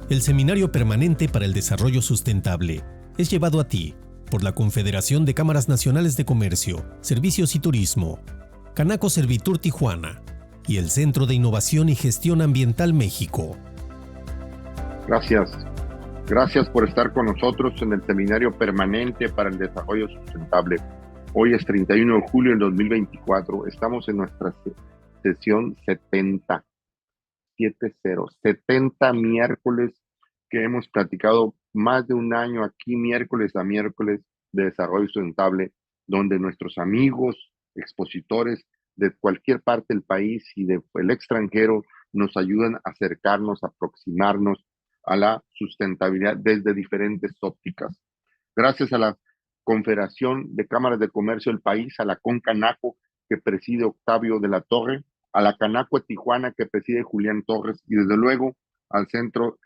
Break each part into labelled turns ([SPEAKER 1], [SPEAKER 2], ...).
[SPEAKER 1] El Seminario Permanente para el Desarrollo Sustentable es llevado a ti por la Confederación de Cámaras Nacionales de Comercio, Servicios y Turismo, Canaco Servitur Tijuana y el Centro de Innovación y Gestión Ambiental México.
[SPEAKER 2] Gracias. Gracias por estar con nosotros en el Seminario Permanente para el Desarrollo Sustentable. Hoy es 31 de julio del 2024. Estamos en nuestra sesión 70. 70 miércoles que hemos platicado más de un año aquí, miércoles a miércoles, de desarrollo sustentable, donde nuestros amigos, expositores de cualquier parte del país y del extranjero nos ayudan a acercarnos, a aproximarnos a la sustentabilidad desde diferentes ópticas. Gracias a la Confederación de Cámaras de Comercio del país, a la CONCANACO, que preside Octavio de la Torre, a la Canaco Tijuana, que preside Julián Torres, y desde luego al Centro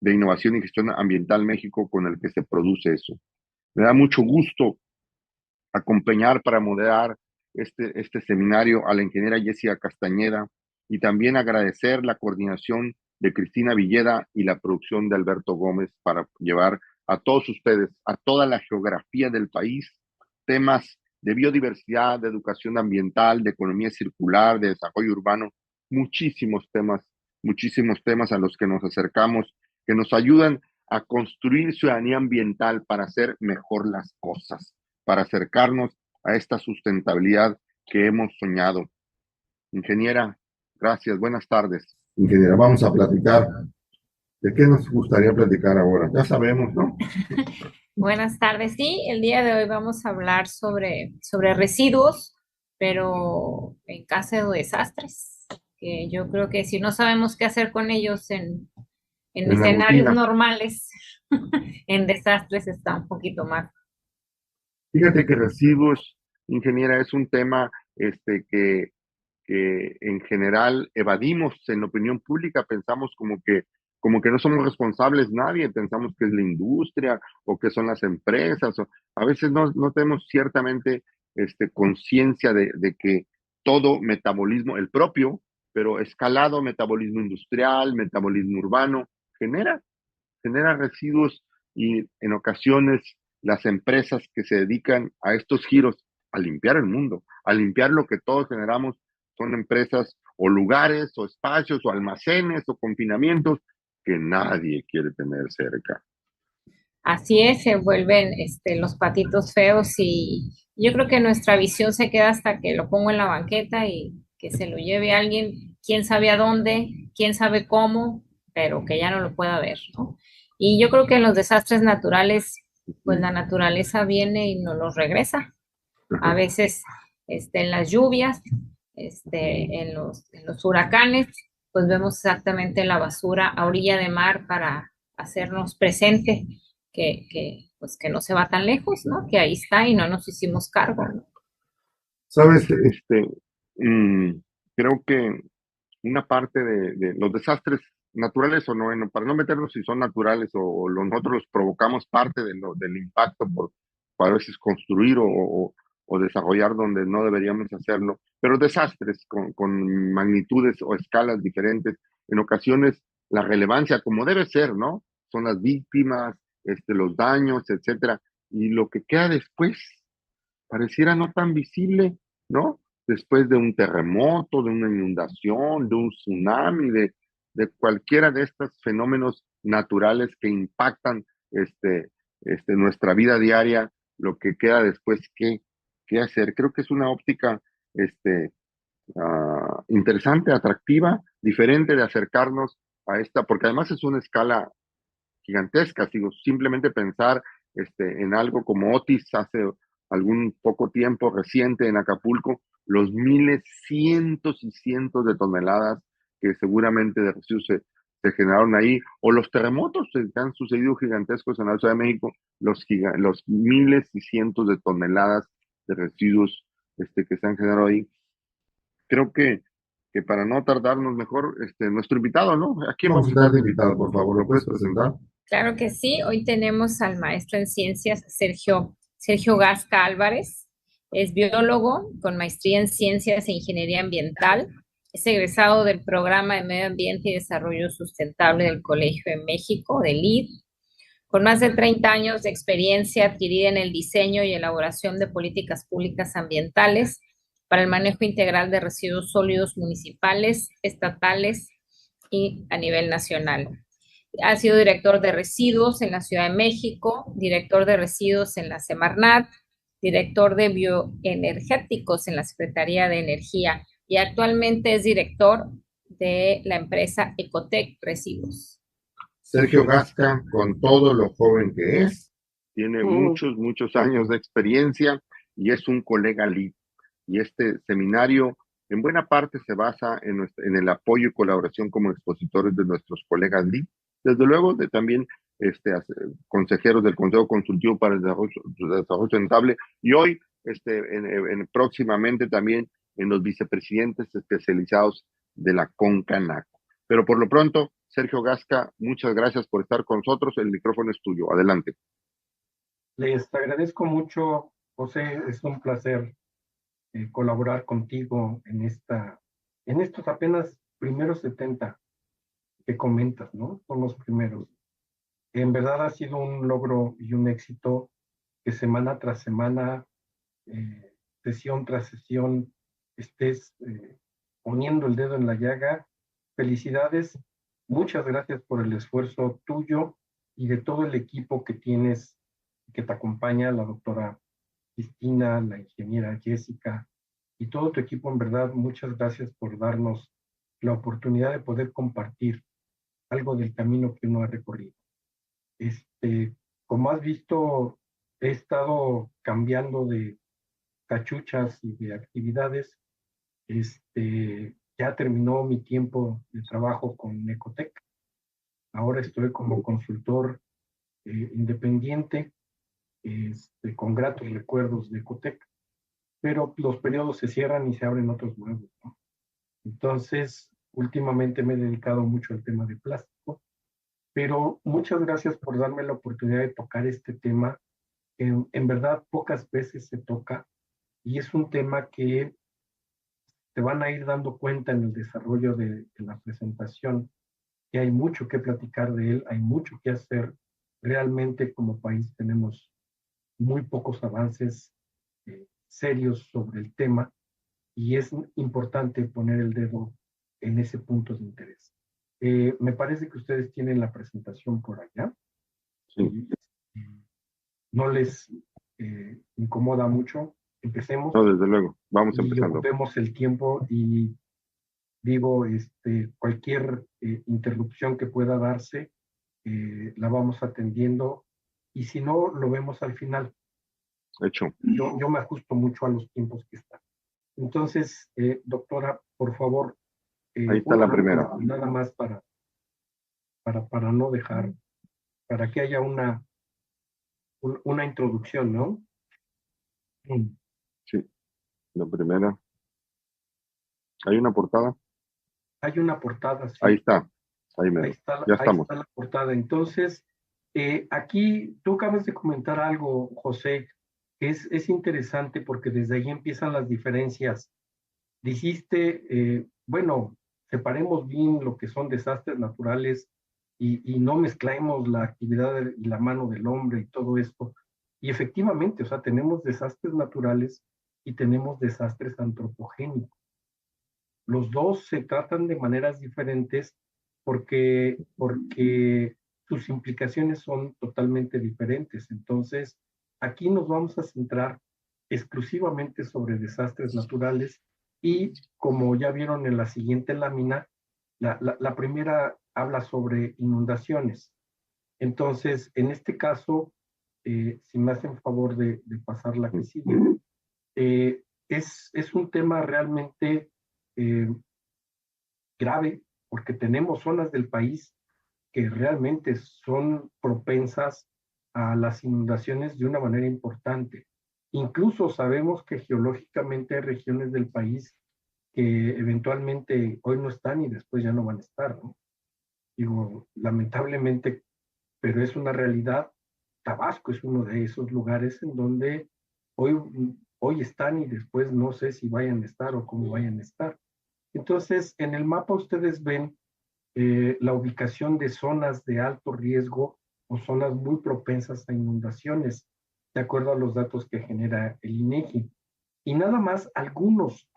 [SPEAKER 2] de Innovación y Gestión Ambiental México, con el que se produce eso. Me da mucho gusto acompañar para moderar este seminario a la ingeniera Jessica Castañeda, y también agradecer la coordinación de Cristina Villeda y la producción de Alberto Gómez para llevar a todos ustedes, a toda la geografía del país, temas de biodiversidad, de educación ambiental, de economía circular, de desarrollo urbano, muchísimos temas a los que nos acercamos, que nos ayudan a construir ciudadanía ambiental para hacer mejor las cosas, para acercarnos a esta sustentabilidad que hemos soñado. Ingeniera, gracias, buenas tardes. Ingeniera, vamos a platicar. ¿De qué nos gustaría platicar ahora? Ya sabemos, ¿no?
[SPEAKER 3] Buenas tardes. Sí, el día de hoy vamos a hablar sobre residuos, pero en caso de desastres, que yo creo que si no sabemos qué hacer con ellos en escenarios normales, en desastres está un poquito más.
[SPEAKER 2] Fíjate que residuos, ingeniera, es un tema que en general evadimos en la opinión pública. Pensamos como que no somos responsables nadie, pensamos que es la industria o que son las empresas, o a veces no tenemos ciertamente conciencia de que todo metabolismo, el propio, pero escalado metabolismo industrial, metabolismo urbano, genera residuos, y en ocasiones las empresas que se dedican a estos giros, a limpiar el mundo, a limpiar lo que todos generamos, son empresas o lugares o espacios o almacenes o confinamientos que nadie quiere tener cerca.
[SPEAKER 3] Así es, se vuelven los patitos feos, y yo creo que nuestra visión se queda hasta que lo pongo en la banqueta y que se lo lleve alguien, quién sabe a dónde, quién sabe cómo, pero que ya no lo pueda ver, ¿no? Y yo creo que en los desastres naturales, pues la naturaleza viene y nos los regresa. A veces en las lluvias, en los huracanes, pues vemos exactamente la basura a orilla de mar para hacernos presente pues que no se va tan lejos, ¿no? Que ahí está y no nos hicimos cargo, ¿no?
[SPEAKER 2] Sabes, creo que una parte de los desastres naturales o no, bueno, para no meternos si son naturales o nosotros los provocamos, parte del impacto por a veces construir o desarrollar donde no deberíamos hacerlo, pero desastres con magnitudes o escalas diferentes, en ocasiones la relevancia, como debe ser, ¿no? Son las víctimas, los daños, etcétera, y lo que queda después pareciera no tan visible, ¿no? Después de un terremoto, de una inundación, de un tsunami, de cualquiera de estos fenómenos naturales que impactan nuestra vida diaria, lo que queda después, ¿qué hacer? Creo que es una óptica interesante, atractiva, diferente de acercarnos a esta, porque además es una escala gigantesca. Digo, simplemente pensar en algo como Otis hace algún poco tiempo reciente en Acapulco, los miles, cientos y cientos de toneladas que seguramente de residuos se generaron ahí, o los terremotos que han sucedido gigantescos en la Ciudad de México, los miles y cientos de toneladas de residuos que se han generado ahí. Creo que para no tardarnos mejor, nuestro invitado, ¿no? ¿A quién vamos a estar de invitado, por favor? ¿Lo puedes presentar?
[SPEAKER 3] Claro que sí, hoy tenemos al maestro en ciencias Sergio Gasca Álvarez. Es biólogo con maestría en ciencias e ingeniería ambiental. Es egresado del Programa de Medio Ambiente y Desarrollo Sustentable del Colegio de México, del LID, con más de 30 años de experiencia adquirida en el diseño y elaboración de políticas públicas ambientales para el manejo integral de residuos sólidos municipales, estatales y a nivel nacional. Ha sido director de residuos en la Ciudad de México, director de residuos en la Semarnat, director de bioenergéticos en la Secretaría de Energía y actualmente es director de la empresa Ecotec Residuos.
[SPEAKER 2] Sergio Gasca, con todo lo joven que es, tiene muchos años de experiencia y es un colega LID. Y este seminario en buena parte se basa en el apoyo y colaboración como expositores de nuestros colegas LID, desde luego de también consejeros del Consejo Consultivo para el Desarrollo Sustentable y hoy próximamente también en los vicepresidentes especializados de la CONCANACO. Pero por lo pronto, Sergio Gasca, muchas gracias por estar con nosotros. El micrófono es tuyo. Adelante.
[SPEAKER 4] Les agradezco mucho, José. Es un placer colaborar contigo en estos apenas primeros 70 que comentas, ¿no? Son los primeros. En verdad ha sido un logro y un éxito que semana tras semana, sesión tras sesión, estés poniendo el dedo en la llaga. Felicidades. Muchas gracias por el esfuerzo tuyo y de todo el equipo que tienes, que te acompaña, la doctora Cristina, la ingeniera Jessica y todo tu equipo. En verdad, muchas gracias por darnos la oportunidad de poder compartir algo del camino que uno ha recorrido. Como has visto, he estado cambiando de cachuchas y de actividades. Ya terminó mi tiempo de trabajo con Ecotec. Ahora estoy como consultor independiente, con gratos recuerdos de Ecotec, pero los periodos se cierran y se abren otros nuevos, ¿no? Entonces, últimamente me he dedicado mucho al tema de plástico, pero muchas gracias por darme la oportunidad de tocar este tema que en verdad pocas veces se toca, y es un tema que te van a ir dando cuenta en el desarrollo de la presentación, que hay mucho que platicar de él, hay mucho que hacer. Realmente como país tenemos muy pocos avances serios sobre el tema y es importante poner el dedo en ese punto de interés. Me parece que ustedes tienen la presentación por allá.
[SPEAKER 2] Sí.
[SPEAKER 4] No les incomoda mucho. Empecemos.
[SPEAKER 2] No, desde luego. Vamos
[SPEAKER 4] y
[SPEAKER 2] empezando.
[SPEAKER 4] Ocupemos el tiempo y digo, cualquier interrupción que pueda darse, la vamos atendiendo y si no, lo vemos al final.
[SPEAKER 2] Hecho.
[SPEAKER 4] Yo me ajusto mucho a los tiempos que están. Entonces, doctora, por favor.
[SPEAKER 2] Ahí está la primera.
[SPEAKER 4] Nada más para no dejar, para que haya una introducción, ¿no?
[SPEAKER 2] Sí, la primera. ¿Hay una portada?
[SPEAKER 4] Hay una portada, sí.
[SPEAKER 2] Ahí está. Ahí ya estamos.
[SPEAKER 4] Ahí está la portada. Entonces, aquí tú acabas de comentar algo, José, que es interesante porque desde ahí empiezan las diferencias. Dijiste, bueno, separemos bien lo que son desastres naturales y no mezclemos la actividad y la mano del hombre y todo esto. Y efectivamente, o sea, tenemos desastres naturales y tenemos desastres antropogénicos. Los dos se tratan de maneras diferentes porque sus implicaciones son totalmente diferentes. Entonces, aquí nos vamos a centrar exclusivamente sobre desastres naturales y como ya vieron en la siguiente lámina, la primera habla sobre inundaciones. Entonces, en este caso, si me hacen favor de pasar la que sigue, es un tema realmente grave porque tenemos zonas del país que realmente son propensas a las inundaciones de una manera importante. Incluso sabemos que geológicamente hay regiones del país que eventualmente hoy no están y después ya no van a estar, ¿no? Digo, lamentablemente, pero es una realidad. Tabasco es uno de esos lugares en donde hoy están y después no sé si vayan a estar o cómo vayan a estar. Entonces, en el mapa ustedes ven la ubicación de zonas de alto riesgo o zonas muy propensas a inundaciones, de acuerdo a los datos que genera el INEGI. Y nada más algunos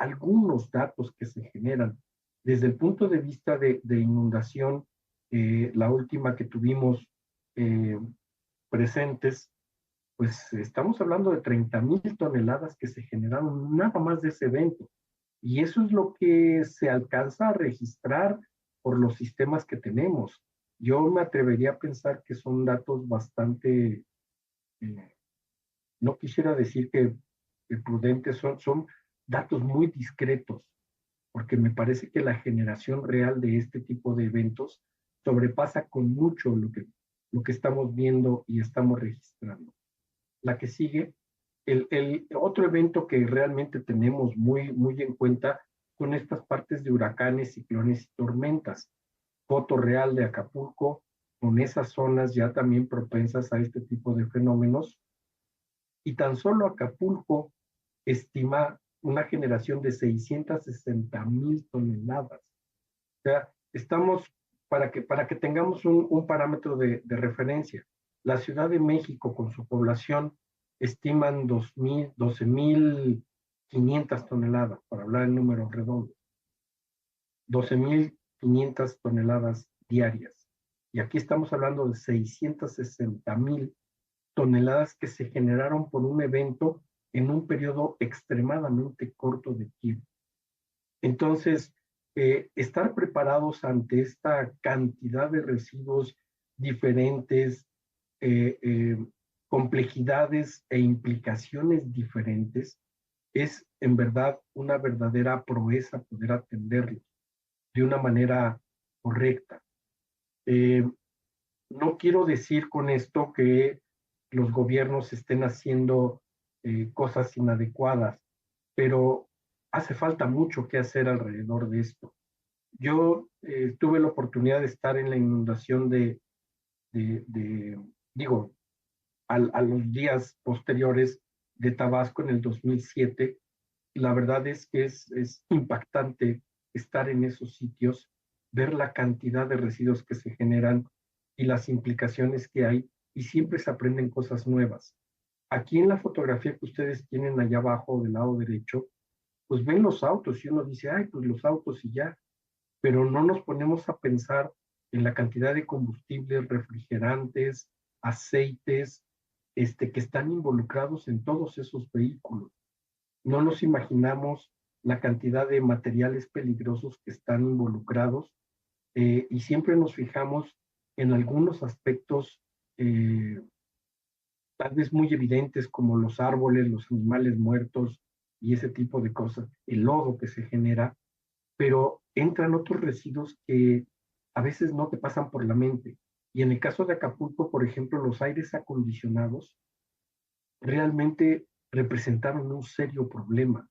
[SPEAKER 4] datos que se generan desde el punto de vista de inundación, la última que tuvimos presentes, pues estamos hablando de 30,000 toneladas que se generaron nada más de ese evento. Y eso es lo que se alcanza a registrar por los sistemas que tenemos. Yo me atrevería a pensar que son datos bastante, no quisiera decir que prudentes, son datos muy discretos, porque me parece que la generación real de este tipo de eventos sobrepasa con mucho lo que estamos viendo y estamos registrando. La que sigue, el otro evento que realmente tenemos muy en cuenta son estas partes de huracanes, ciclones y tormentas. Foto real de Acapulco, con esas zonas ya también propensas a este tipo de fenómenos. Y tan solo Acapulco estima una generación de 660,000 toneladas. O sea, estamos, para que tengamos un parámetro de referencia, la Ciudad de México con su población estiman 12,500 toneladas, para hablar en números redondos. 12,500 toneladas diarias. Y aquí estamos hablando de 660,000 toneladas que se generaron por un evento en un periodo extremadamente corto de tiempo. Entonces, estar preparados ante esta cantidad de residuos diferentes, complejidades e implicaciones diferentes, es en verdad una verdadera proeza poder atenderlos de una manera correcta. No quiero decir con esto que los gobiernos estén haciendo cosas inadecuadas, pero hace falta mucho que hacer alrededor de esto. Yo tuve la oportunidad de estar en la inundación digo, a los días posteriores de Tabasco en el 2007. La verdad es que es impactante estar en esos sitios, ver la cantidad de residuos que se generan y las implicaciones que hay, y siempre se aprenden cosas nuevas. Aquí en la fotografía que ustedes tienen allá abajo del lado derecho, pues ven los autos y uno dice, ay, pues los autos y ya, pero no nos ponemos a pensar en la cantidad de combustibles, refrigerantes, aceites, que están involucrados en todos esos vehículos. No nos imaginamos la cantidad de materiales peligrosos que están involucrados, y siempre nos fijamos en algunos aspectos tal vez muy evidentes como los árboles, los animales muertos y ese tipo de cosas, el lodo que se genera, pero entran otros residuos que a veces no te pasan por la mente. Y en el caso de Acapulco, por ejemplo, los aires acondicionados realmente representaron un serio problema.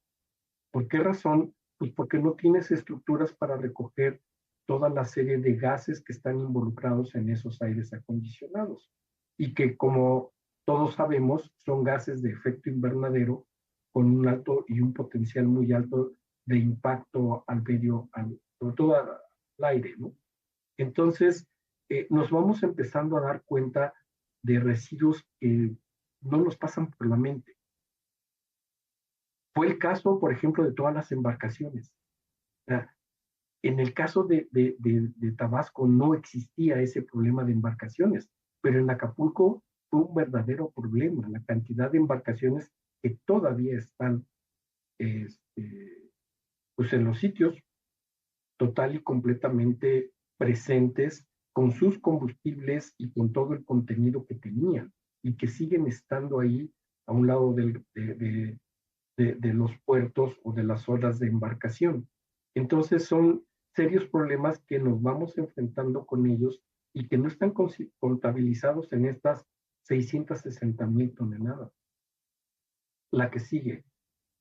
[SPEAKER 4] ¿Por qué razón? Pues porque no tienes estructuras para recoger toda la serie de gases que están involucrados en esos aires acondicionados y que, como todos sabemos, son gases de efecto invernadero con un alto y un potencial muy alto de impacto al medio, sobre todo al aire, ¿no? Entonces, nos vamos empezando a dar cuenta de residuos que no nos pasan por la mente. Fue el caso, por ejemplo, de todas las embarcaciones. En el caso de Tabasco no existía ese problema de embarcaciones, pero en Acapulco fue un verdadero problema, la cantidad de embarcaciones que todavía están pues en los sitios total y completamente presentes con sus combustibles y con todo el contenido que tenían y que siguen estando ahí a un lado de los puertos o de las zonas de embarcación. Entonces son serios problemas que nos vamos enfrentando con ellos y que no están contabilizados en estas 660,000 toneladas. La que sigue.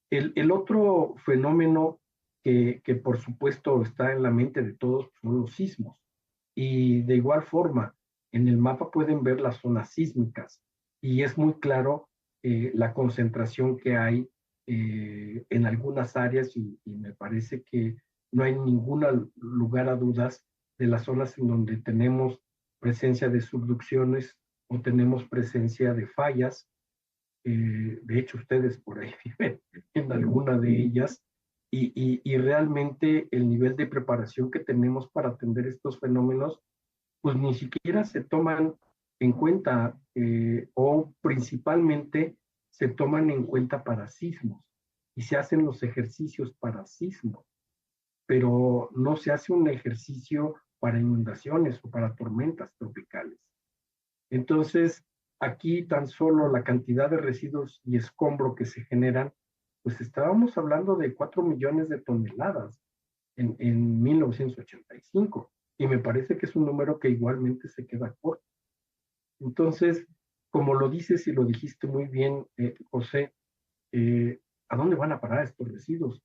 [SPEAKER 4] El otro fenómeno que por supuesto está en la mente de todos son los sismos. Y de igual forma, en el mapa pueden ver las zonas sísmicas y es muy claro la concentración que hay en algunas áreas y me parece que no hay ningún lugar a dudas de las zonas en donde tenemos presencia de subducciones o tenemos presencia de fallas. De hecho, ustedes por ahí viven en alguna de ellas y realmente el nivel de preparación que tenemos para atender estos fenómenos, pues ni siquiera se toman en cuenta o principalmente se toman en cuenta para sismos y se hacen los ejercicios para sismos, pero no se hace un ejercicio para inundaciones o para tormentas tropicales. Entonces, aquí tan solo la cantidad de residuos y escombro que se generan, pues estábamos hablando de 4 millones de toneladas en 1985, y me parece que es un número que igualmente se queda corto. Entonces, como lo dices y lo dijiste muy bien, José, ¿a dónde van a parar estos residuos?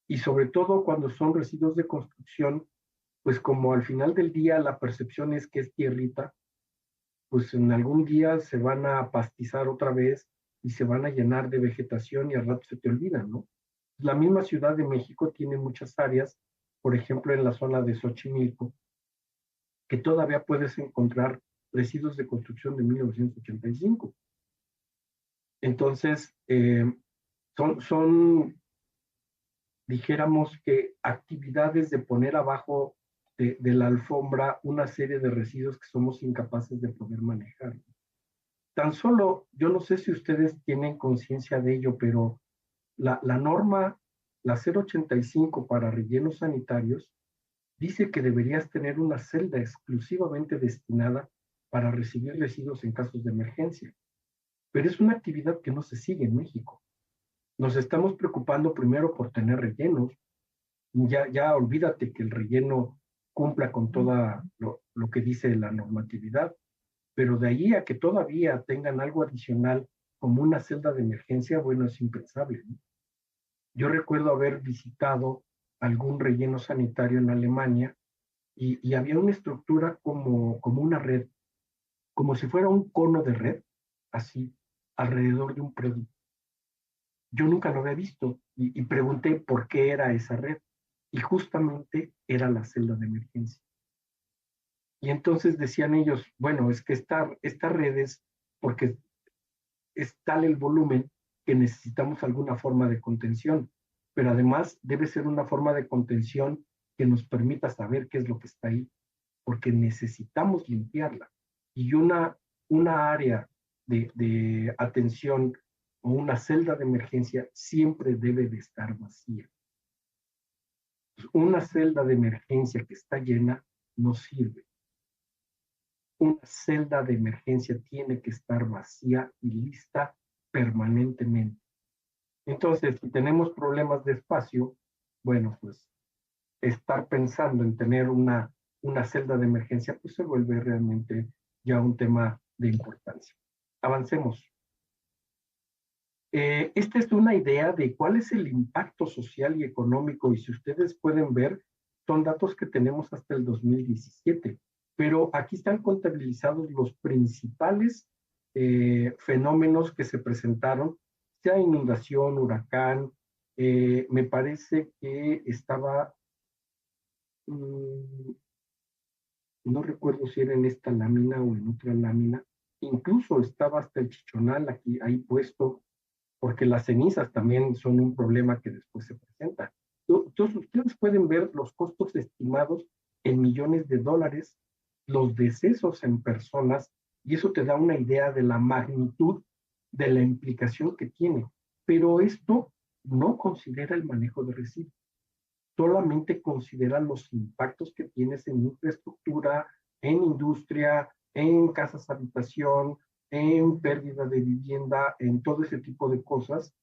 [SPEAKER 4] Y sobre todo cuando son residuos de construcción, pues como al final del día la percepción es que es tierrita, pues en algún día se van a pastizar otra vez y se van a llenar de vegetación y al rato se te olvidan, ¿no? La misma Ciudad de México tiene muchas áreas, por ejemplo en la zona de Xochimilco, que todavía puedes encontrar residuos de construcción de 1985. Entonces, son, dijéramos que actividades de poner abajo de la alfombra una serie de residuos que somos incapaces de poder manejar. Tan solo, yo no sé si ustedes tienen conciencia de ello, pero la norma, la 085 para rellenos sanitarios, dice que deberías tener una celda exclusivamente destinada para recibir residuos en casos de emergencia. Pero es una actividad que no se sigue en México. Nos estamos preocupando primero por tener rellenos. Ya olvídate que el relleno cumpla con todo lo que dice la normatividad, pero de ahí a que todavía tengan algo adicional como una celda de emergencia, bueno, es impensable, ¿no? Yo recuerdo haber visitado algún relleno sanitario en Alemania y había una estructura como una red, como si fuera un cono de red, así, alrededor de un predio. Yo nunca lo había visto y pregunté por qué era esa red y justamente era la celda de emergencia. Y entonces decían ellos, bueno, es que esta red es porque es tal el volumen que necesitamos alguna forma de contención, pero además debe ser una forma de contención que nos permita saber qué es lo que está ahí, porque necesitamos limpiarla. Y una área de atención o una celda de emergencia siempre debe de estar vacía. Una celda de emergencia que está llena no sirve. Una celda de emergencia tiene que estar vacía y lista permanentemente. Entonces, si tenemos problemas de espacio, bueno, pues estar pensando en tener una celda de emergencia, pues se vuelve realmente ya un tema de importancia. Avancemos. Esta es una idea de cuál es el impacto social y económico, y si ustedes pueden ver, son datos que tenemos hasta el 2017, pero aquí están contabilizados los principales fenómenos que se presentaron, sea inundación, huracán, me parece que estaba, no recuerdo si era en esta lámina o en otra lámina, incluso estaba hasta el chichonal aquí, ahí puesto, porque las cenizas también son un problema que después se presenta. Entonces, ustedes pueden ver los costos estimados en millones de dólares, los decesos en personas, y eso te da una idea de la magnitud de la implicación que tiene. Pero esto no considera el manejo de residuos, solamente considera los impactos que tienes en infraestructura, en industria, en casas habitación, en pérdida de vivienda, en todo ese tipo de cosas,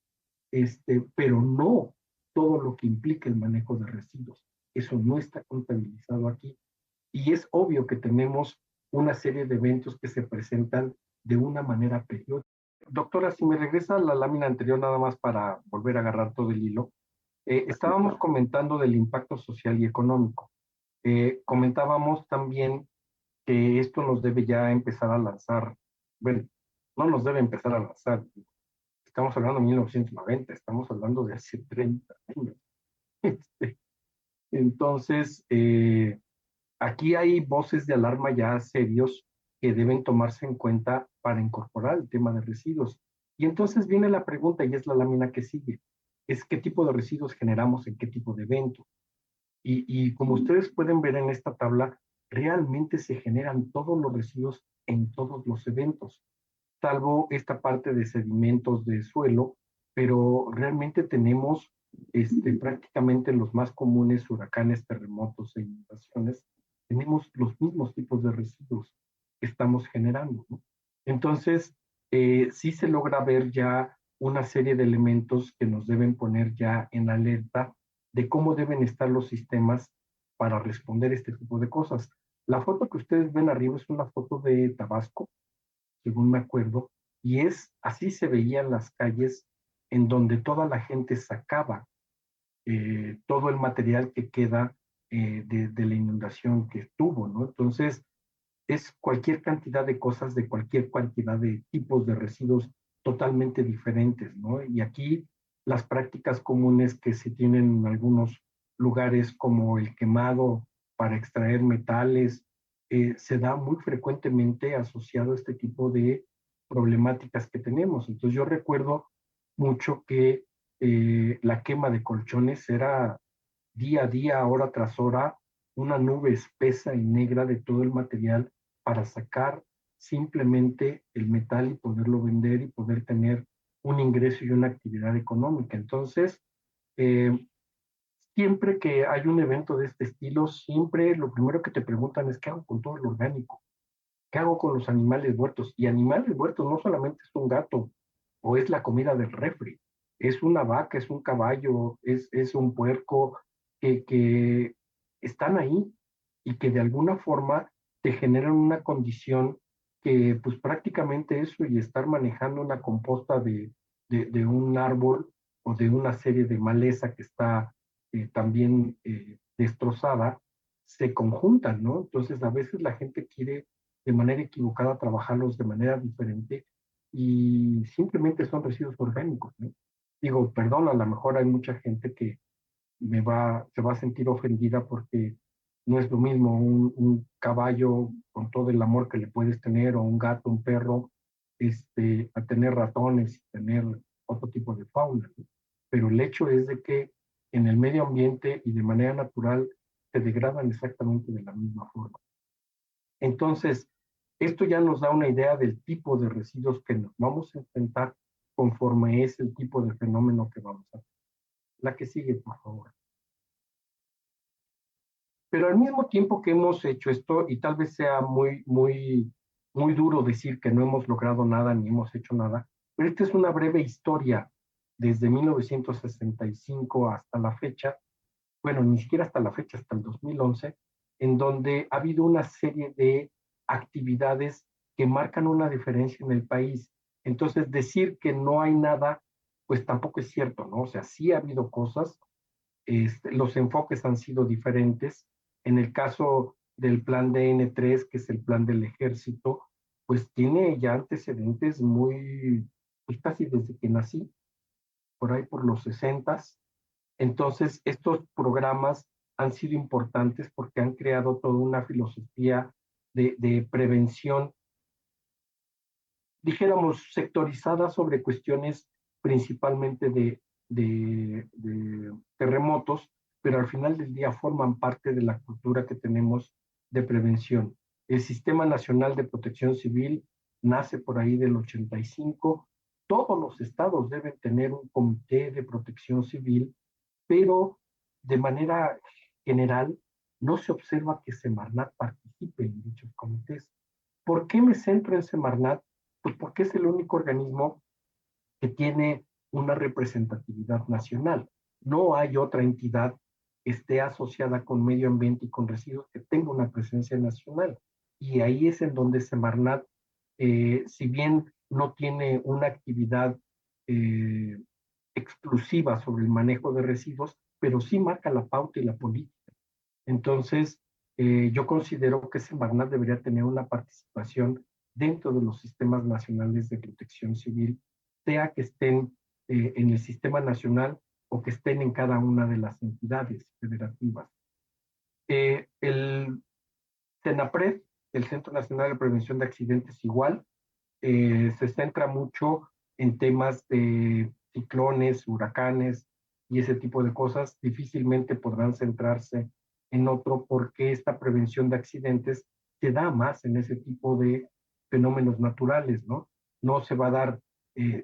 [SPEAKER 4] pero no todo lo que implica el manejo de residuos. Eso no está contabilizado aquí. Y es obvio que tenemos una serie de eventos que se presentan de una manera periódica. Doctora, si me regresa a la lámina anterior nada más para volver a agarrar todo el hilo, estábamos comentando del impacto social y económico. Comentábamos también que esto nos debe ya empezar a lanzar, bueno, no nos debe empezar a lanzar, estamos hablando de 1990, estamos hablando de hace 30 años. Entonces, aquí hay voces de alarma ya serios que deben tomarse en cuenta para incorporar el tema de residuos. Y entonces viene la pregunta, y es la lámina que sigue, es qué tipo de residuos generamos en qué tipo de evento. Y como ustedes pueden ver en esta tabla, realmente se generan todos los residuos en todos los eventos, salvo esta parte de sedimentos de suelo, pero realmente tenemos prácticamente los más comunes, huracanes, terremotos e inundaciones, tenemos los mismos tipos de residuos que estamos generando, ¿no? Entonces, sí se logra ver ya una serie de elementos que nos deben poner ya en alerta de cómo deben estar los sistemas para responder este tipo de cosas. La foto que ustedes ven arriba es una foto de Tabasco, según me acuerdo, y así se veían las calles en donde toda la gente sacaba todo el material que queda de la inundación que tuvo, ¿no? Entonces, es cualquier cantidad de cosas, de cualquier cantidad de tipos de residuos totalmente diferentes, ¿no? Y aquí las prácticas comunes que se tienen en algunos lugares, como el quemado para extraer metales, se da muy frecuentemente asociado a este tipo de problemáticas que tenemos. Entonces yo recuerdo mucho que la quema de colchones era día a día, hora tras hora, una nube espesa y negra de todo el material para sacar simplemente el metal y poderlo vender y poder tener un ingreso y una actividad económica. Entonces, eh, siempre que hay un evento de este estilo, siempre lo primero que te preguntan es: ¿qué hago con todo lo orgánico? ¿Qué hago con los animales muertos? Y animales muertos no solamente es un gato o es la comida del refri, es una vaca, es un caballo, es un puerco que están ahí y que de alguna forma te generan una condición que pues prácticamente eso y estar manejando una composta de un árbol o de una serie de maleza que está también destrozada, se conjuntan, ¿no? Entonces a veces la gente quiere de manera equivocada trabajarlos de manera diferente y simplemente son residuos orgánicos, ¿no? Digo, perdón, a lo mejor hay mucha gente que se va a sentir ofendida porque no es lo mismo caballo con todo el amor que le puedes tener, o un gato, un perro, a tener ratones y tener otro tipo de fauna, ¿no? Pero el hecho es de que en el medio ambiente y de manera natural se degradan exactamente de la misma forma. Entonces, esto ya nos da una idea del tipo de residuos que nos vamos a enfrentar conforme es el tipo de fenómeno que vamos a ver. La que sigue, por favor. Pero al mismo tiempo que hemos hecho esto, y tal vez sea muy duro decir que no hemos logrado nada ni hemos hecho nada, pero esta es una breve historia desde 1965 hasta la fecha, bueno, ni siquiera hasta la fecha, hasta el 2011, en donde ha habido una serie de actividades que marcan una diferencia en el país. Entonces, decir que no hay nada, pues tampoco es cierto, ¿no? O sea, sí ha habido cosas, los enfoques han sido diferentes. En el caso del plan DN3, que es el plan del ejército, pues tiene ya antecedentes pues casi desde que nací, por ahí por los 60s. Entonces, estos programas han sido importantes porque han creado toda una filosofía de prevención, dijéramos, sectorizada sobre cuestiones principalmente de terremotos, pero al final del día forman parte de la cultura que tenemos de prevención. El Sistema Nacional de Protección Civil nace por ahí del 85. Todos los estados deben tener un comité de protección civil, pero de manera general no se observa que Semarnat participe en dichos comités. ¿Por qué me centro en Semarnat? Pues porque es el único organismo que tiene una representatividad nacional. No hay otra entidad que esté asociada con medio ambiente y con residuos que tenga una presencia nacional. Y ahí es en donde Semarnat, si bien no tiene una actividad eh, exclusiva sobre el manejo de residuos, pero sí marca la pauta y la política. Entonces, yo considero que Semarnat debería tener una participación dentro de los sistemas nacionales de protección civil, sea que estén en el sistema nacional o que estén en cada una de las entidades federativas. El CENAPRED, el Centro Nacional de Prevención de Accidentes, igual, se centra mucho en temas de ciclones, huracanes y ese tipo de cosas. Difícilmente podrán centrarse en otro porque esta prevención de accidentes se da más en ese tipo de fenómenos naturales, ¿no? No se va a dar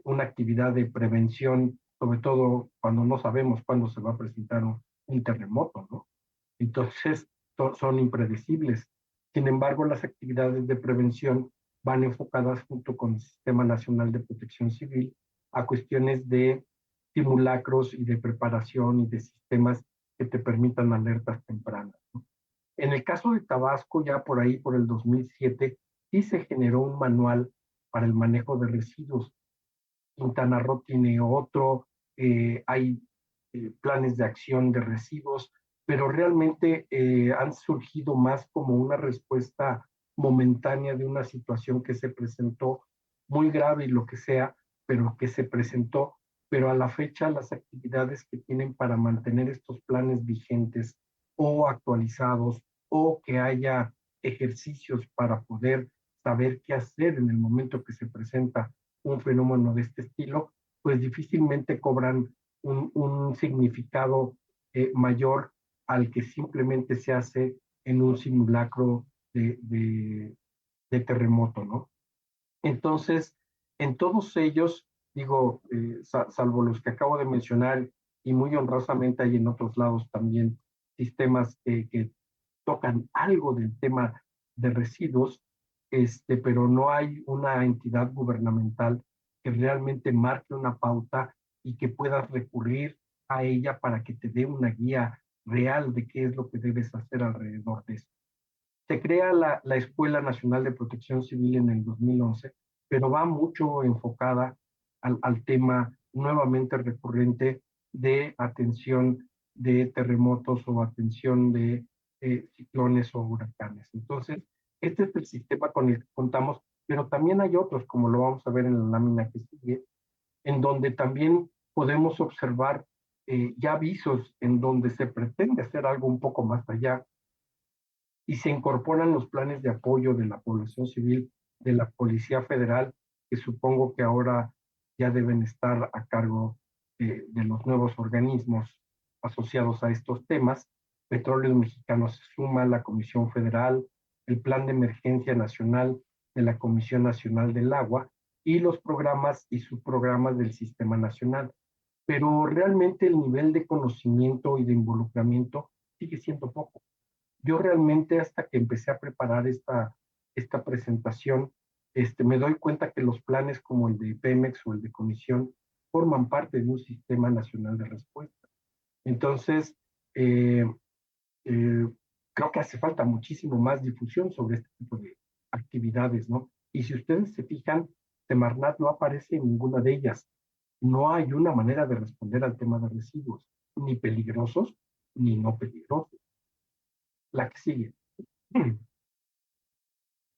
[SPEAKER 4] una actividad de prevención, sobre todo cuando no sabemos cuándo se va a presentar un terremoto, ¿no? Entonces, son impredecibles. Sin embargo, las actividades de prevención van enfocadas junto con el Sistema Nacional de Protección Civil a cuestiones de simulacros y de preparación y de sistemas que te permitan alertas tempranas, ¿no? En el caso de Tabasco, ya por ahí, por el 2007, sí se generó un manual para el manejo de residuos. Quintana Roo tiene otro, hay planes de acción de residuos, pero realmente han surgido más como una respuesta momentánea de una situación que se presentó muy grave y lo que sea, pero que se presentó, pero a la fecha las actividades que tienen para mantener estos planes vigentes o actualizados o que haya ejercicios para poder saber qué hacer en el momento que se presenta un fenómeno de este estilo, pues difícilmente cobran un significado mayor al que simplemente se hace en un simulacro de terremoto, ¿no? Entonces, en todos ellos, digo, salvo los que acabo de mencionar, y muy honrosamente hay en otros lados también sistemas que tocan algo del tema de residuos, pero no hay una entidad gubernamental que realmente marque una pauta y que puedas recurrir a ella para que te dé una guía real de qué es lo que debes hacer alrededor de eso. Se crea la Escuela Nacional de Protección Civil en el 2011, pero va mucho enfocada al tema nuevamente recurrente de atención de terremotos o atención de ciclones o huracanes. Entonces, este es el sistema con el que contamos, pero también hay otros, como lo vamos a ver en la lámina que sigue, en donde también podemos observar ya avisos en donde se pretende hacer algo un poco más allá y se incorporan los planes de apoyo de la población civil, de la Policía Federal, que supongo que ahora ya deben estar a cargo de los nuevos organismos asociados a estos temas. Petróleos Mexicanos se suma, la Comisión Federal, el Plan de Emergencia Nacional de la Comisión Nacional del Agua y los programas y subprogramas del Sistema Nacional. Pero realmente el nivel de conocimiento y de involucramiento sigue siendo poco. Yo realmente hasta que empecé a preparar esta presentación, me doy cuenta que los planes como el de Pemex o el de Comisión forman parte de un sistema nacional de respuesta. Entonces, eh, eh, creo que hace falta muchísimo más difusión sobre este tipo de actividades, ¿no? Y si ustedes se fijan, Semarnat no aparece en ninguna de ellas. No hay una manera de responder al tema de residuos, ni peligrosos ni no peligrosos. La que sigue.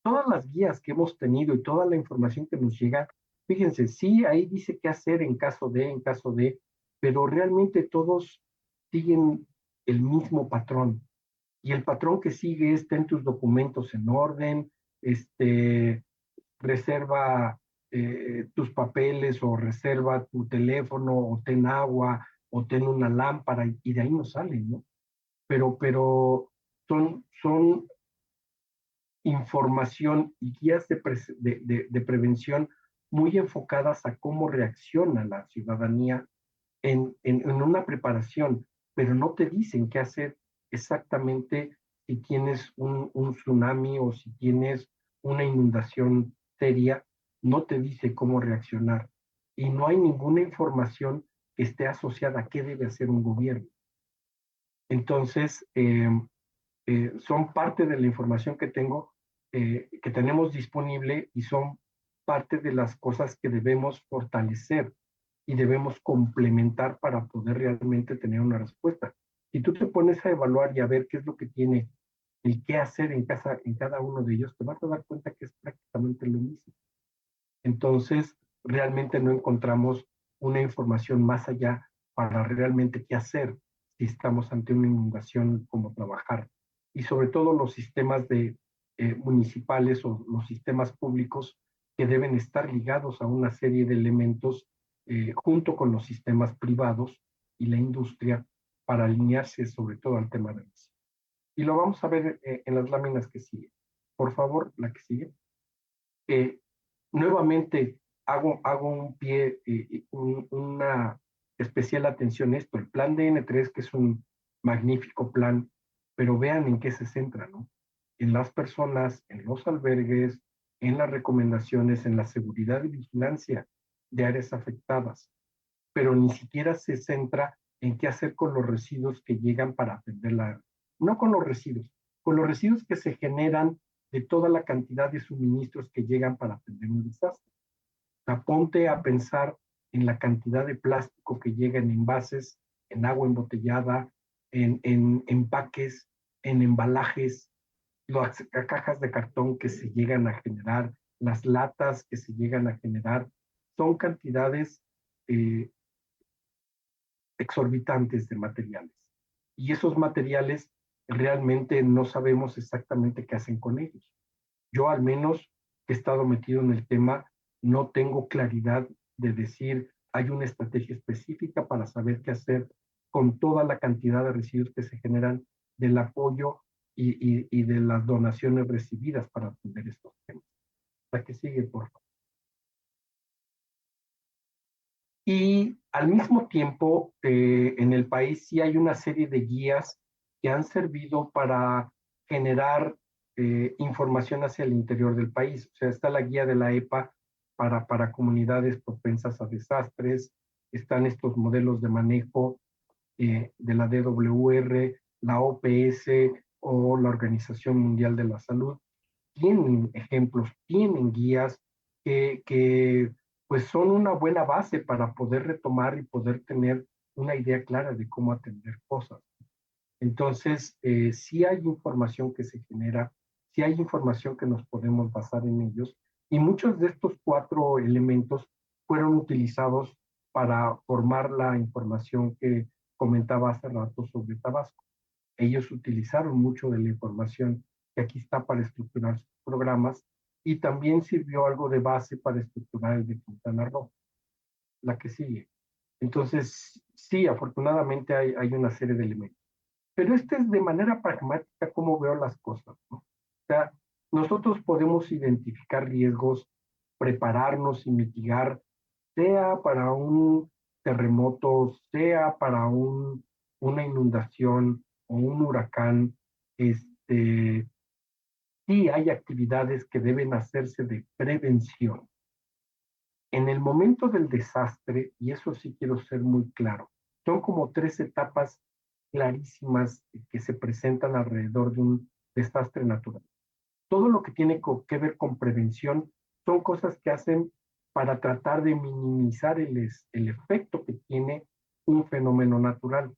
[SPEAKER 4] Todas las guías que hemos tenido y toda la información que nos llega, fíjense, sí, ahí dice qué hacer en caso de, pero realmente todos siguen el mismo patrón. Y el patrón que sigue es ten tus documentos en orden, reserva tus papeles o reserva tu teléfono o ten agua o ten una lámpara y de ahí no salen, ¿no? Pero son información y guías de prevención muy enfocadas a cómo reacciona la ciudadanía en una preparación, pero no te dicen qué hacer exactamente si tienes un tsunami o si tienes una inundación seria, no te dice cómo reaccionar. Y no hay ninguna información que esté asociada a qué debe hacer un gobierno. Entonces, son parte de la información que tenemos disponible y son parte de las cosas que debemos fortalecer y debemos complementar para poder realmente tener una respuesta. Si tú te pones a evaluar y a ver qué es lo que tiene el qué hacer en cada uno de ellos, te vas a dar cuenta que es prácticamente lo mismo. Entonces, realmente no encontramos una información más allá para realmente qué hacer si estamos ante una inundación, cómo trabajar. y sobre todo los sistemas municipales o los sistemas públicos que deben estar ligados a una serie de elementos junto con los sistemas privados y la industria para alinearse sobre todo al tema de residuos. Y lo vamos a ver en las láminas que siguen. Por favor, la que sigue. Nuevamente hago un pie, una especial atención a esto. El plan DN3, que es un magnífico plan, pero vean en qué se centra, ¿no? En las personas, en los albergues, en las recomendaciones, en la seguridad y vigilancia de áreas afectadas, pero ni siquiera se centra en qué hacer con los residuos que llegan para atender no con los residuos que se generan de toda la cantidad de suministros que llegan para atender un desastre. Ponte a pensar en la cantidad de plástico que llega en envases, en agua embotellada, en empaques, en embalajes, las cajas de cartón que se llegan a generar, las latas que se llegan a generar, son cantidades exorbitantes de materiales. Y esos materiales realmente no sabemos exactamente qué hacen con ellos. Yo al menos que he estado metido en el tema, no tengo claridad de decir hay una estrategia específica para saber qué hacer con toda la cantidad de residuos que se generan del apoyo y de las donaciones recibidas para atender estos temas. La que sigue, por favor. Y al mismo tiempo, en el país sí hay una serie de guías que han servido para generar información hacia el interior del país. O sea, está la guía de la EPA para comunidades propensas a desastres, están estos modelos de manejo de la DWR, la OPS o la Organización Mundial de la Salud. Tienen ejemplos, tienen guías que pues son una buena base para poder retomar y poder tener una idea clara de cómo atender cosas. Entonces, sí hay información que se genera, sí hay información que nos podemos basar en ellos, y muchos de estos 4 elementos fueron utilizados para formar la información que comentaba hace rato sobre Tabasco. Ellos utilizaron mucho de la información que aquí está para estructurar sus programas, y también sirvió algo de base para estructurar el de Quintana Roo, la que sigue. Entonces, sí, afortunadamente hay una serie de elementos. Pero este es de manera pragmática cómo veo las cosas, ¿no? O sea, nosotros podemos identificar riesgos, prepararnos y mitigar, sea para un terremoto, sea para una inundación o un huracán. Sí hay actividades que deben hacerse de prevención. En el momento del desastre, y eso sí quiero ser muy claro, son como 3 etapas clarísimas que se presentan alrededor de un desastre natural. Todo lo que tiene que ver con prevención son cosas que hacen para tratar de minimizar el efecto que tiene un fenómeno natural.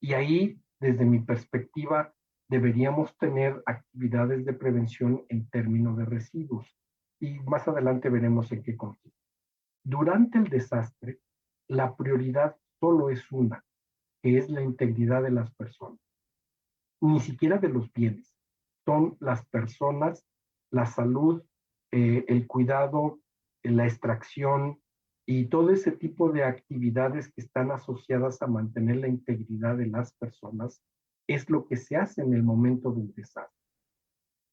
[SPEAKER 4] Y ahí, desde mi perspectiva, deberíamos tener actividades de prevención en términos de residuos. Y más adelante veremos en qué consiste. Durante el desastre, la prioridad solo es una, que es la integridad de las personas. Ni siquiera de los bienes. Son las personas, la salud, el cuidado, la extracción y todo ese tipo de actividades que están asociadas a mantener la integridad de las personas es lo que se hace en el momento del desastre.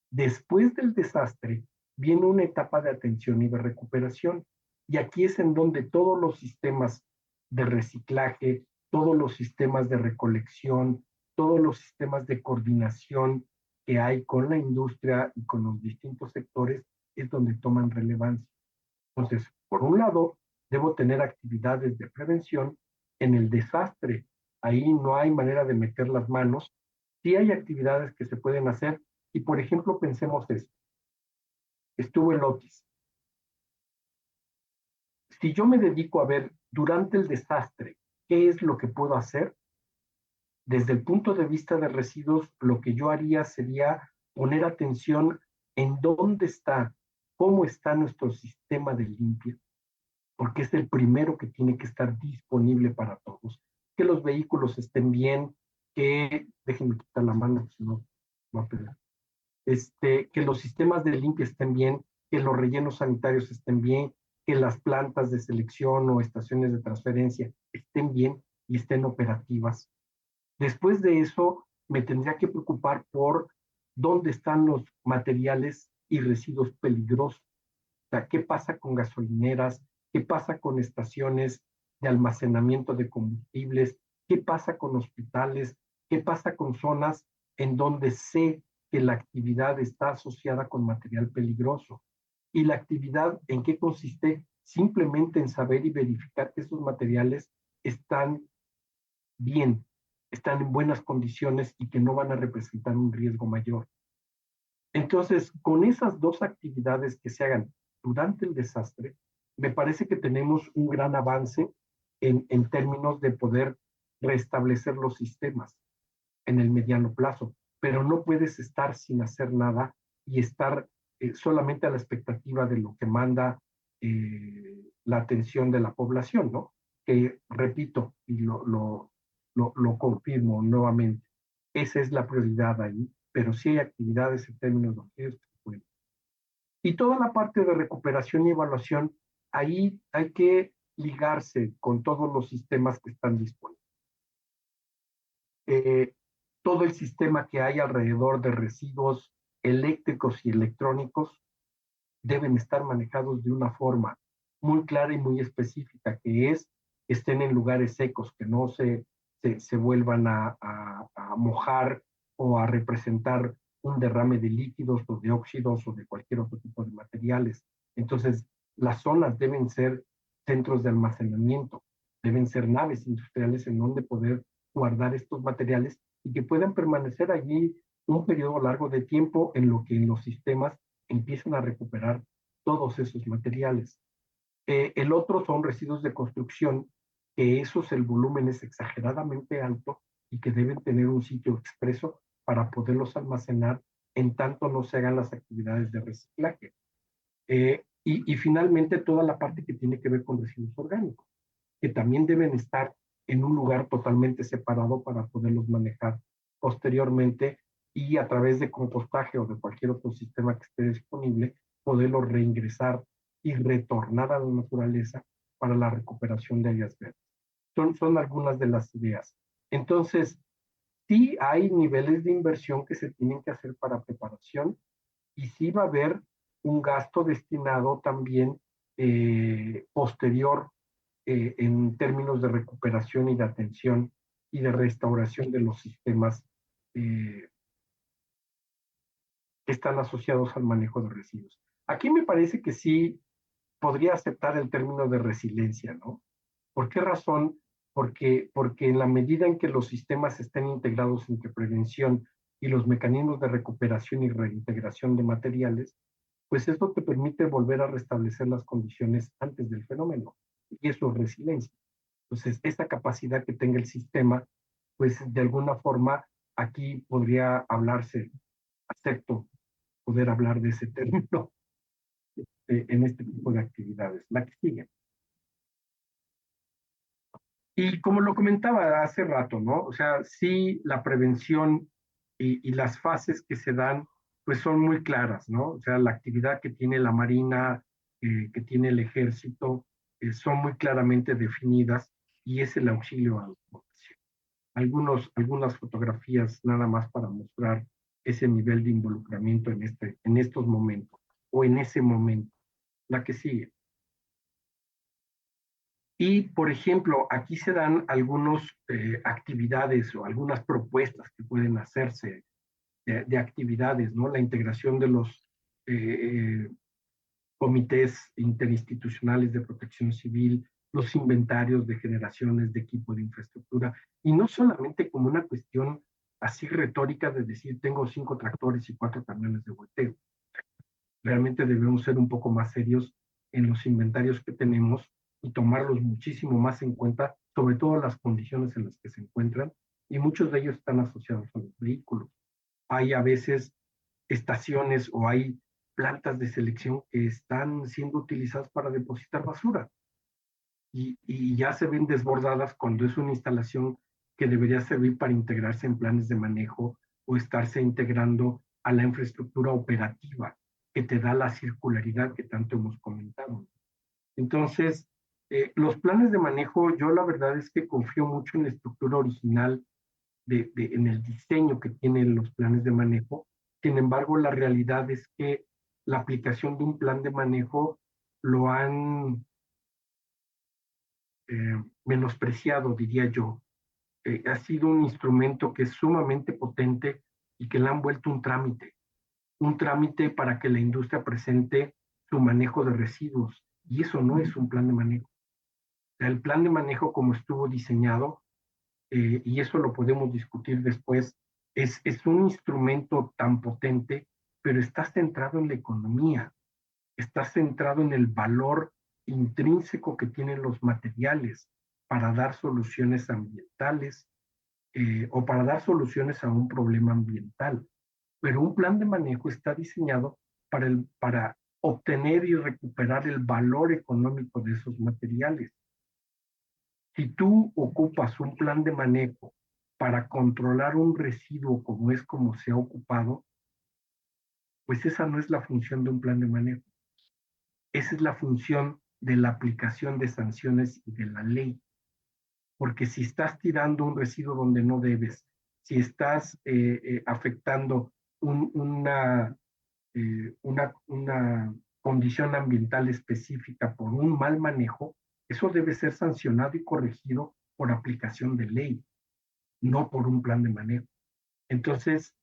[SPEAKER 4] Después del desastre viene una etapa de atención y de recuperación, y aquí es en donde todos los sistemas de reciclaje, todos los sistemas de recolección, todos los sistemas de coordinación que hay con la industria y con los distintos sectores es donde toman relevancia. Entonces, por un lado, debo tener actividades de prevención en el desastre. Ahí no hay manera de meter las manos. Sí hay actividades que se pueden hacer, y por ejemplo, pensemos esto. Estuvo el Otis. Si yo me dedico a ver durante el desastre qué es lo que puedo hacer, desde el punto de vista de residuos, lo que yo haría sería poner atención en dónde está, cómo está nuestro sistema de limpia, porque es el primero que tiene que estar disponible para todos. Que los vehículos estén bien, que, déjenme quitar la mano, si no, va a perder. Que los sistemas de limpia estén bien, que los rellenos sanitarios estén bien, que las plantas de selección o estaciones de transferencia estén bien y estén operativas. Después de eso, me tendría que preocupar por dónde están los materiales y residuos peligrosos. O sea, ¿qué pasa con gasolineras? ¿Qué pasa con estaciones de almacenamiento de combustibles? ¿Qué pasa con hospitales? ¿Qué pasa con zonas en donde sé que la actividad está asociada con material peligroso? ¿Y la actividad en qué consiste? Simplemente en saber y verificar que esos materiales están bien, están en buenas condiciones y que no van a representar un riesgo mayor. Entonces, con esas dos actividades que se hagan durante el desastre, me parece que tenemos un gran avance en términos de poder restablecer los sistemas en el mediano plazo, pero no puedes estar sin hacer nada y estar solamente a la expectativa de lo que manda la atención de la población, ¿no? Que, repito, y lo confirmo nuevamente, esa es la prioridad ahí, pero sí hay actividades en términos de riesgo que se pueden. Y toda la parte de recuperación y evaluación, ahí hay que ligarse con todos los sistemas que están disponibles. Todo el sistema que hay alrededor de residuos eléctricos y electrónicos deben estar manejados de una forma muy clara y muy específica, que es que estén en lugares secos, que no se vuelvan a mojar o a representar un derrame de líquidos o de óxidos o de cualquier otro tipo de materiales. Entonces, las zonas deben ser centros de almacenamiento, deben ser naves industriales en donde poder guardar estos materiales y que puedan permanecer allí un periodo largo de tiempo en lo que en los sistemas empiezan a recuperar todos esos materiales. El otro son residuos de construcción, que esos el volumen es exageradamente alto y que deben tener un sitio expreso para poderlos almacenar en tanto no se hagan las actividades de reciclaje. Y finalmente toda la parte que tiene que ver con residuos orgánicos, que también deben estar en un lugar totalmente separado para poderlos manejar posteriormente y a través de compostaje o de cualquier otro sistema que esté disponible, poderlos reingresar y retornar a la naturaleza para la recuperación de áreas verdes. Son algunas de las ideas. Entonces, sí hay niveles de inversión que se tienen que hacer para preparación y sí va a haber un gasto destinado también posterior en términos de recuperación y de atención y de restauración de los sistemas que están asociados al manejo de residuos. Aquí me parece que sí podría aceptar el término de resiliencia, ¿no? ¿Por qué razón? Porque en la medida en que los sistemas estén integrados entre prevención y los mecanismos de recuperación y reintegración de materiales, pues esto te permite volver a restablecer las condiciones antes del fenómeno. Y eso es resiliencia. Entonces, esta capacidad que tenga el sistema, pues de alguna forma aquí podría hablarse, acepto poder hablar de ese término en este tipo de actividades. La que sigue. Y como lo comentaba hace rato, ¿no? O sea, sí, la prevención y las fases que se dan, pues son muy claras, ¿no? O sea, la actividad que tiene la Marina, que tiene el Ejército, son muy claramente definidas y es el auxilio a la población. Algunas fotografías nada más para mostrar ese nivel de involucramiento en estos momentos o en ese momento. La que sigue. Y, por ejemplo, aquí se dan algunas actividades o algunas propuestas que pueden hacerse de actividades, ¿no? La integración de los comités interinstitucionales de protección civil, los inventarios de generaciones de equipo de infraestructura, y no solamente como una cuestión así retórica de decir tengo 5 tractores y 4 camiones de volteo. Realmente debemos ser un poco más serios en los inventarios que tenemos y tomarlos muchísimo más en cuenta, sobre todo las condiciones en las que se encuentran, y muchos de ellos están asociados a los vehículos. Hay a veces estaciones o hay plantas de selección que están siendo utilizadas para depositar basura y ya se ven desbordadas cuando es una instalación que debería servir para integrarse en planes de manejo o estarse integrando a la infraestructura operativa que te da la circularidad que tanto hemos comentado. Entonces, los planes de manejo, yo la verdad es que confío mucho en la estructura original, en el diseño que tienen los planes de manejo. Sin embargo, la realidad es que la aplicación de un plan de manejo lo han menospreciado, diría yo. Ha sido un instrumento que es sumamente potente y que le han vuelto un trámite para que la industria presente su manejo de residuos. Y eso no es un plan de manejo. O sea, el plan de manejo como estuvo diseñado, y eso lo podemos discutir después, es un instrumento tan potente, pero está centrado en la economía, está centrado en el valor intrínseco que tienen los materiales para dar soluciones ambientales, o para dar soluciones a un problema ambiental. Pero un plan de manejo está diseñado para obtener y recuperar el valor económico de esos materiales. Si tú ocupas un plan de manejo para controlar un residuo como se ha ocupado, pues esa no es la función de un plan de manejo. Esa es la función de la aplicación de sanciones y de la ley. Porque si estás tirando un residuo donde no debes, si estás afectando una condición ambiental específica por un mal manejo, eso debe ser sancionado y corregido por aplicación de ley, no por un plan de manejo. Entonces,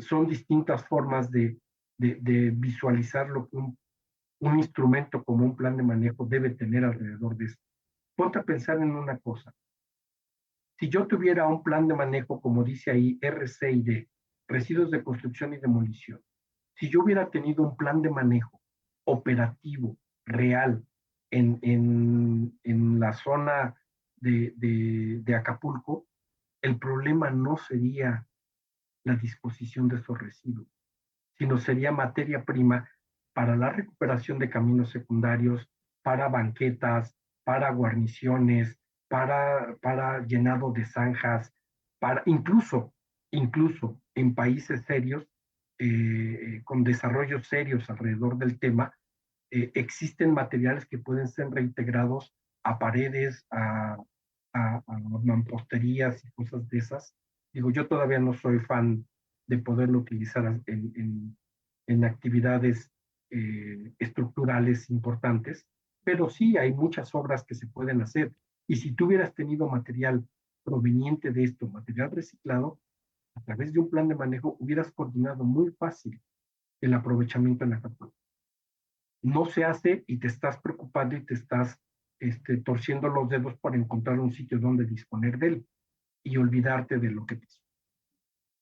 [SPEAKER 4] son distintas formas de visualizar lo que un instrumento como un plan de manejo debe tener alrededor de eso. Ponte a pensar en una cosa. Si yo tuviera un plan de manejo, como dice ahí, RCID, residuos de construcción y demolición, si yo hubiera tenido un plan de manejo operativo, real, en la zona de Acapulco, el problema no sería la disposición de esos residuos, sino sería materia prima para la recuperación de caminos secundarios, para banquetas, para guarniciones, para llenado de zanjas, para incluso en países serios, con desarrollos serios alrededor del tema, existen materiales que pueden ser reintegrados a paredes, a mamposterías y cosas de esas. Digo, yo todavía no soy fan de poderlo utilizar en actividades estructurales importantes, pero sí hay muchas obras que se pueden hacer. Y si tú hubieras tenido material proveniente de esto, material reciclado, a través de un plan de manejo hubieras coordinado muy fácil el aprovechamiento en la Acapulco. No se hace y te estás preocupando y te estás torciendo los dedos para encontrar un sitio donde disponer de él y olvidarte de lo que te hizo.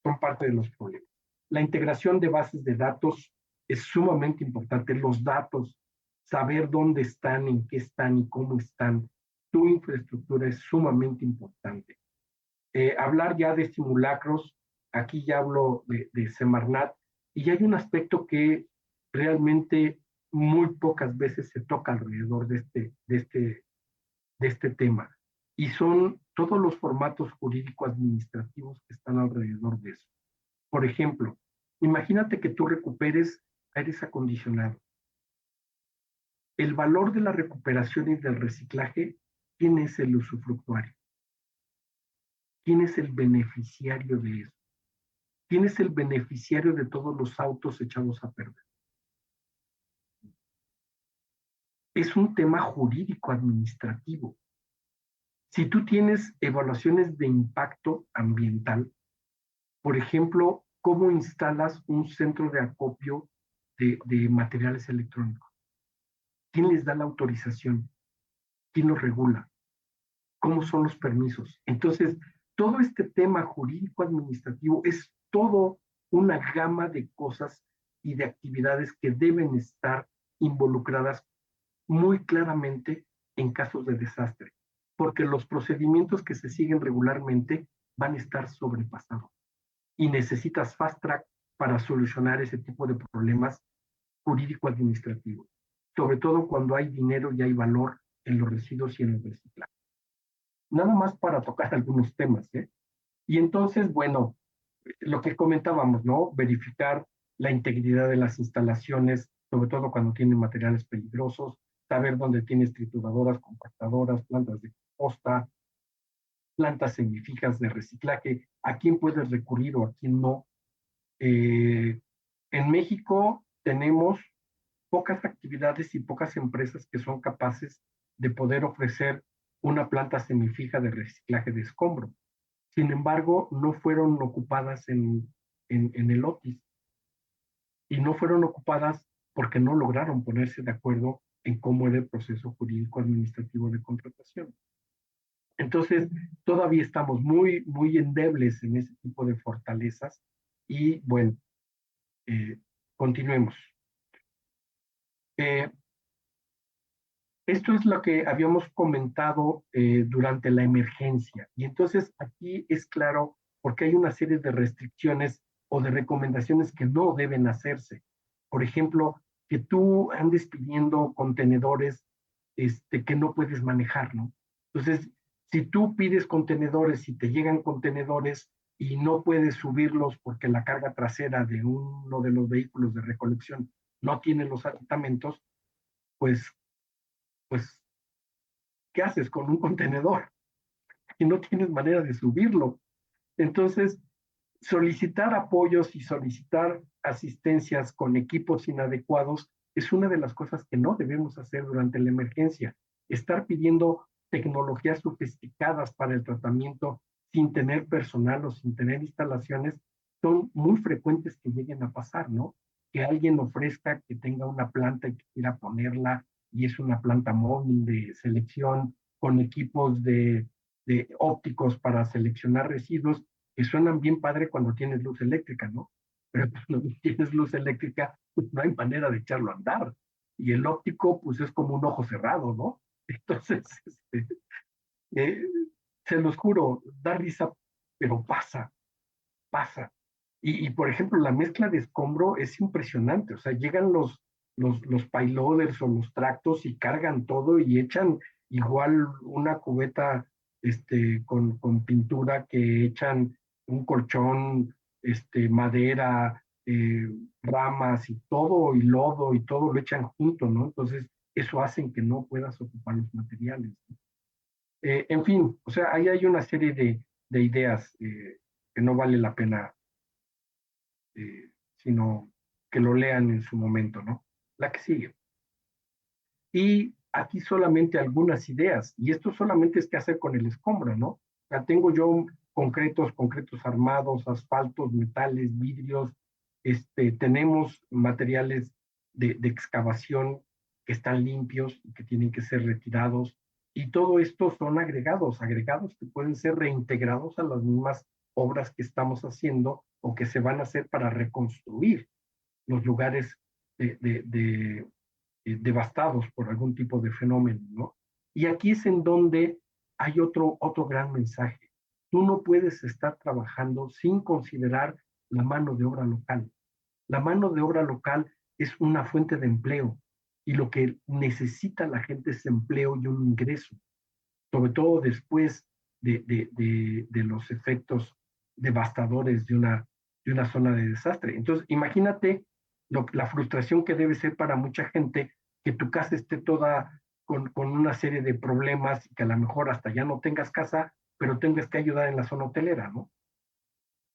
[SPEAKER 4] Son parte de los problemas. La integración de bases de datos es sumamente importante. Los datos, saber dónde están, en qué están y cómo están. Tu infraestructura es sumamente importante. Hablar ya de simulacros, aquí ya hablo de Semarnat, y hay un aspecto que realmente muy pocas veces se toca alrededor de este tema, y son todos los formatos jurídico-administrativos que están alrededor de eso. Por ejemplo, imagínate que tú recuperes aires acondicionados. El valor de la recuperación y del reciclaje, ¿quién es el usufructuario? ¿Quién es el beneficiario de eso? ¿Quién es el beneficiario de todos los autos echados a perder? Es un tema jurídico-administrativo. Si tú tienes evaluaciones de impacto ambiental, por ejemplo, ¿cómo instalas un centro de acopio de materiales electrónicos? ¿Quién les da la autorización? ¿Quién los regula? ¿Cómo son los permisos? Entonces, todo este tema jurídico-administrativo es todo una gama de cosas y de actividades que deben estar involucradas muy claramente en casos de desastre, porque los procedimientos que se siguen regularmente van a estar sobrepasados y necesitas fast track para solucionar ese tipo de problemas jurídico-administrativos, sobre todo cuando hay dinero y hay valor en los residuos y en el reciclaje. Nada más para tocar algunos temas, ¿eh? Y entonces, bueno, lo que comentábamos, ¿no? Verificar la integridad de las instalaciones, sobre todo cuando tienen materiales peligrosos, saber dónde tienes trituradoras, compactadoras, plantas de composta, plantas semifijas de reciclaje, a quién puedes recurrir o a quién no. En México tenemos pocas actividades y pocas empresas que son capaces de poder ofrecer una planta semifija de reciclaje de escombro. Sin embargo, no fueron ocupadas en el OTIS y no fueron ocupadas porque no lograron ponerse de acuerdo en cómo era el proceso jurídico administrativo de contratación. Entonces, todavía estamos muy, muy endebles en ese tipo de fortalezas y bueno, continuemos. Esto es lo que habíamos comentado durante la emergencia. Y entonces aquí es claro porque hay una serie de restricciones o de recomendaciones que no deben hacerse. Por ejemplo, que tú andes pidiendo contenedores que no puedes manejar, ¿no? Entonces, si tú pides contenedores y te llegan contenedores y no puedes subirlos porque la carga trasera de uno de los vehículos de recolección no tiene los aditamentos, pues pues, ¿qué haces con un contenedor? Y no tienes manera de subirlo. Entonces, solicitar apoyos y solicitar asistencias con equipos inadecuados es una de las cosas que no debemos hacer durante la emergencia. Estar pidiendo tecnologías sofisticadas para el tratamiento sin tener personal o sin tener instalaciones son muy frecuentes que lleguen a pasar, ¿no? Que alguien ofrezca que tenga una planta y que quiera ponerla y es una planta móvil de selección con equipos de ópticos para seleccionar residuos que suenan bien padre cuando tienes luz eléctrica, ¿no? Pero cuando tienes luz eléctrica, pues no hay manera de echarlo a andar. Y el óptico, pues es como un ojo cerrado, ¿no? Entonces, eh, se los juro, da risa, pero pasa, pasa. Por ejemplo, la mezcla de escombro es impresionante. O sea, llegan los payloaders o los tractos y cargan todo y echan igual una cubeta con pintura que echan un colchón, madera, ramas y todo, y lodo y todo lo echan junto, ¿no? Entonces, eso hace que no puedas ocupar los materiales, ¿no? En fin, o sea, ahí hay una serie de ideas que no vale la pena sino que lo lean en su momento, ¿no? La que sigue. Y aquí solamente algunas ideas, y esto solamente es qué hacer con el escombro, ¿no? O sea, tengo yo concretos armados, asfaltos, metales, vidrios, tenemos materiales de excavación que están limpios y que tienen que ser retirados, y todo esto son agregados que pueden ser reintegrados a las mismas obras que estamos haciendo o que se van a hacer para reconstruir los lugares devastados por algún tipo de fenómeno, ¿no? Y aquí es en donde hay otro gran mensaje. Tú no puedes estar trabajando sin considerar la mano de obra local. La mano de obra local es una fuente de empleo y lo que necesita la gente es empleo y un ingreso, sobre todo después de los efectos devastadores de una zona de desastre. Entonces, imagínate la frustración que debe ser para mucha gente que tu casa esté toda con una serie de problemas y que a lo mejor hasta ya no tengas casa, pero tengas que ayudar en la zona hotelera, ¿no?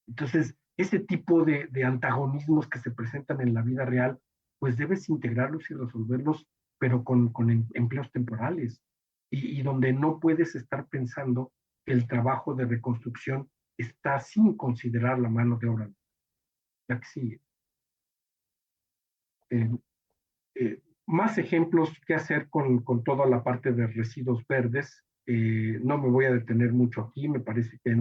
[SPEAKER 4] Entonces, ese tipo de antagonismos que se presentan en la vida real, pues debes integrarlos y resolverlos, pero con empleos temporales y donde no puedes estar pensando que el trabajo de reconstrucción está sin considerar la mano de obra. Ya que sigue. Más ejemplos que hacer con toda la parte de residuos verdes. No me voy a detener mucho aquí, me parece que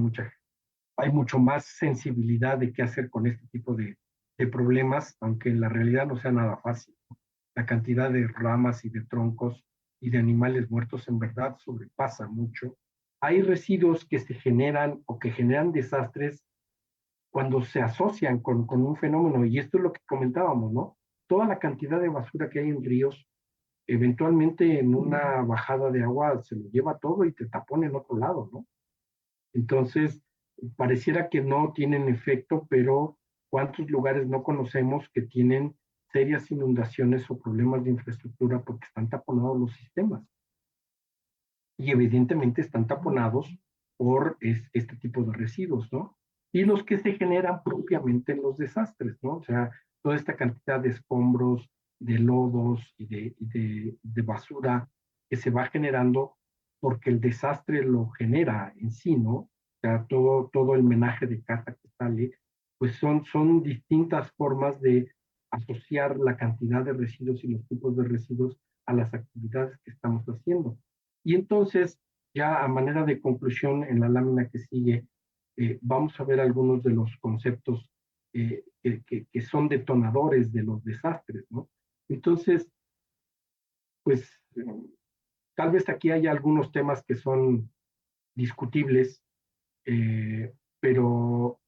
[SPEAKER 4] hay mucho más sensibilidad de qué hacer con este tipo de problemas, aunque en la realidad no sea nada fácil. La cantidad de ramas y de troncos y de animales muertos en verdad sobrepasa mucho. Hay residuos que se generan o que generan desastres cuando se asocian con un fenómeno, y esto es lo que comentábamos, ¿no? Toda la cantidad de basura que hay en ríos, eventualmente en una bajada de agua se lo lleva todo y te tapona en otro lado, ¿no? Entonces, pareciera que no tienen efecto, pero ¿cuántos lugares no conocemos que tienen serias inundaciones o problemas de infraestructura porque están taponados los sistemas? Y evidentemente están taponados por este tipo de residuos, ¿no? Y los que se generan propiamente en los desastres, ¿no? O sea, toda esta cantidad de escombros, de lodos de basura que se va generando porque el desastre lo genera en sí, ¿no? O sea, todo el menaje de casa que sale, pues son distintas formas de asociar la cantidad de residuos y los tipos de residuos a las actividades que estamos haciendo. Y entonces, ya a manera de conclusión, en la lámina que sigue, vamos a ver algunos de los conceptos que son detonadores de los desastres, ¿no? Entonces, pues, tal vez aquí haya algunos temas que son discutibles, pero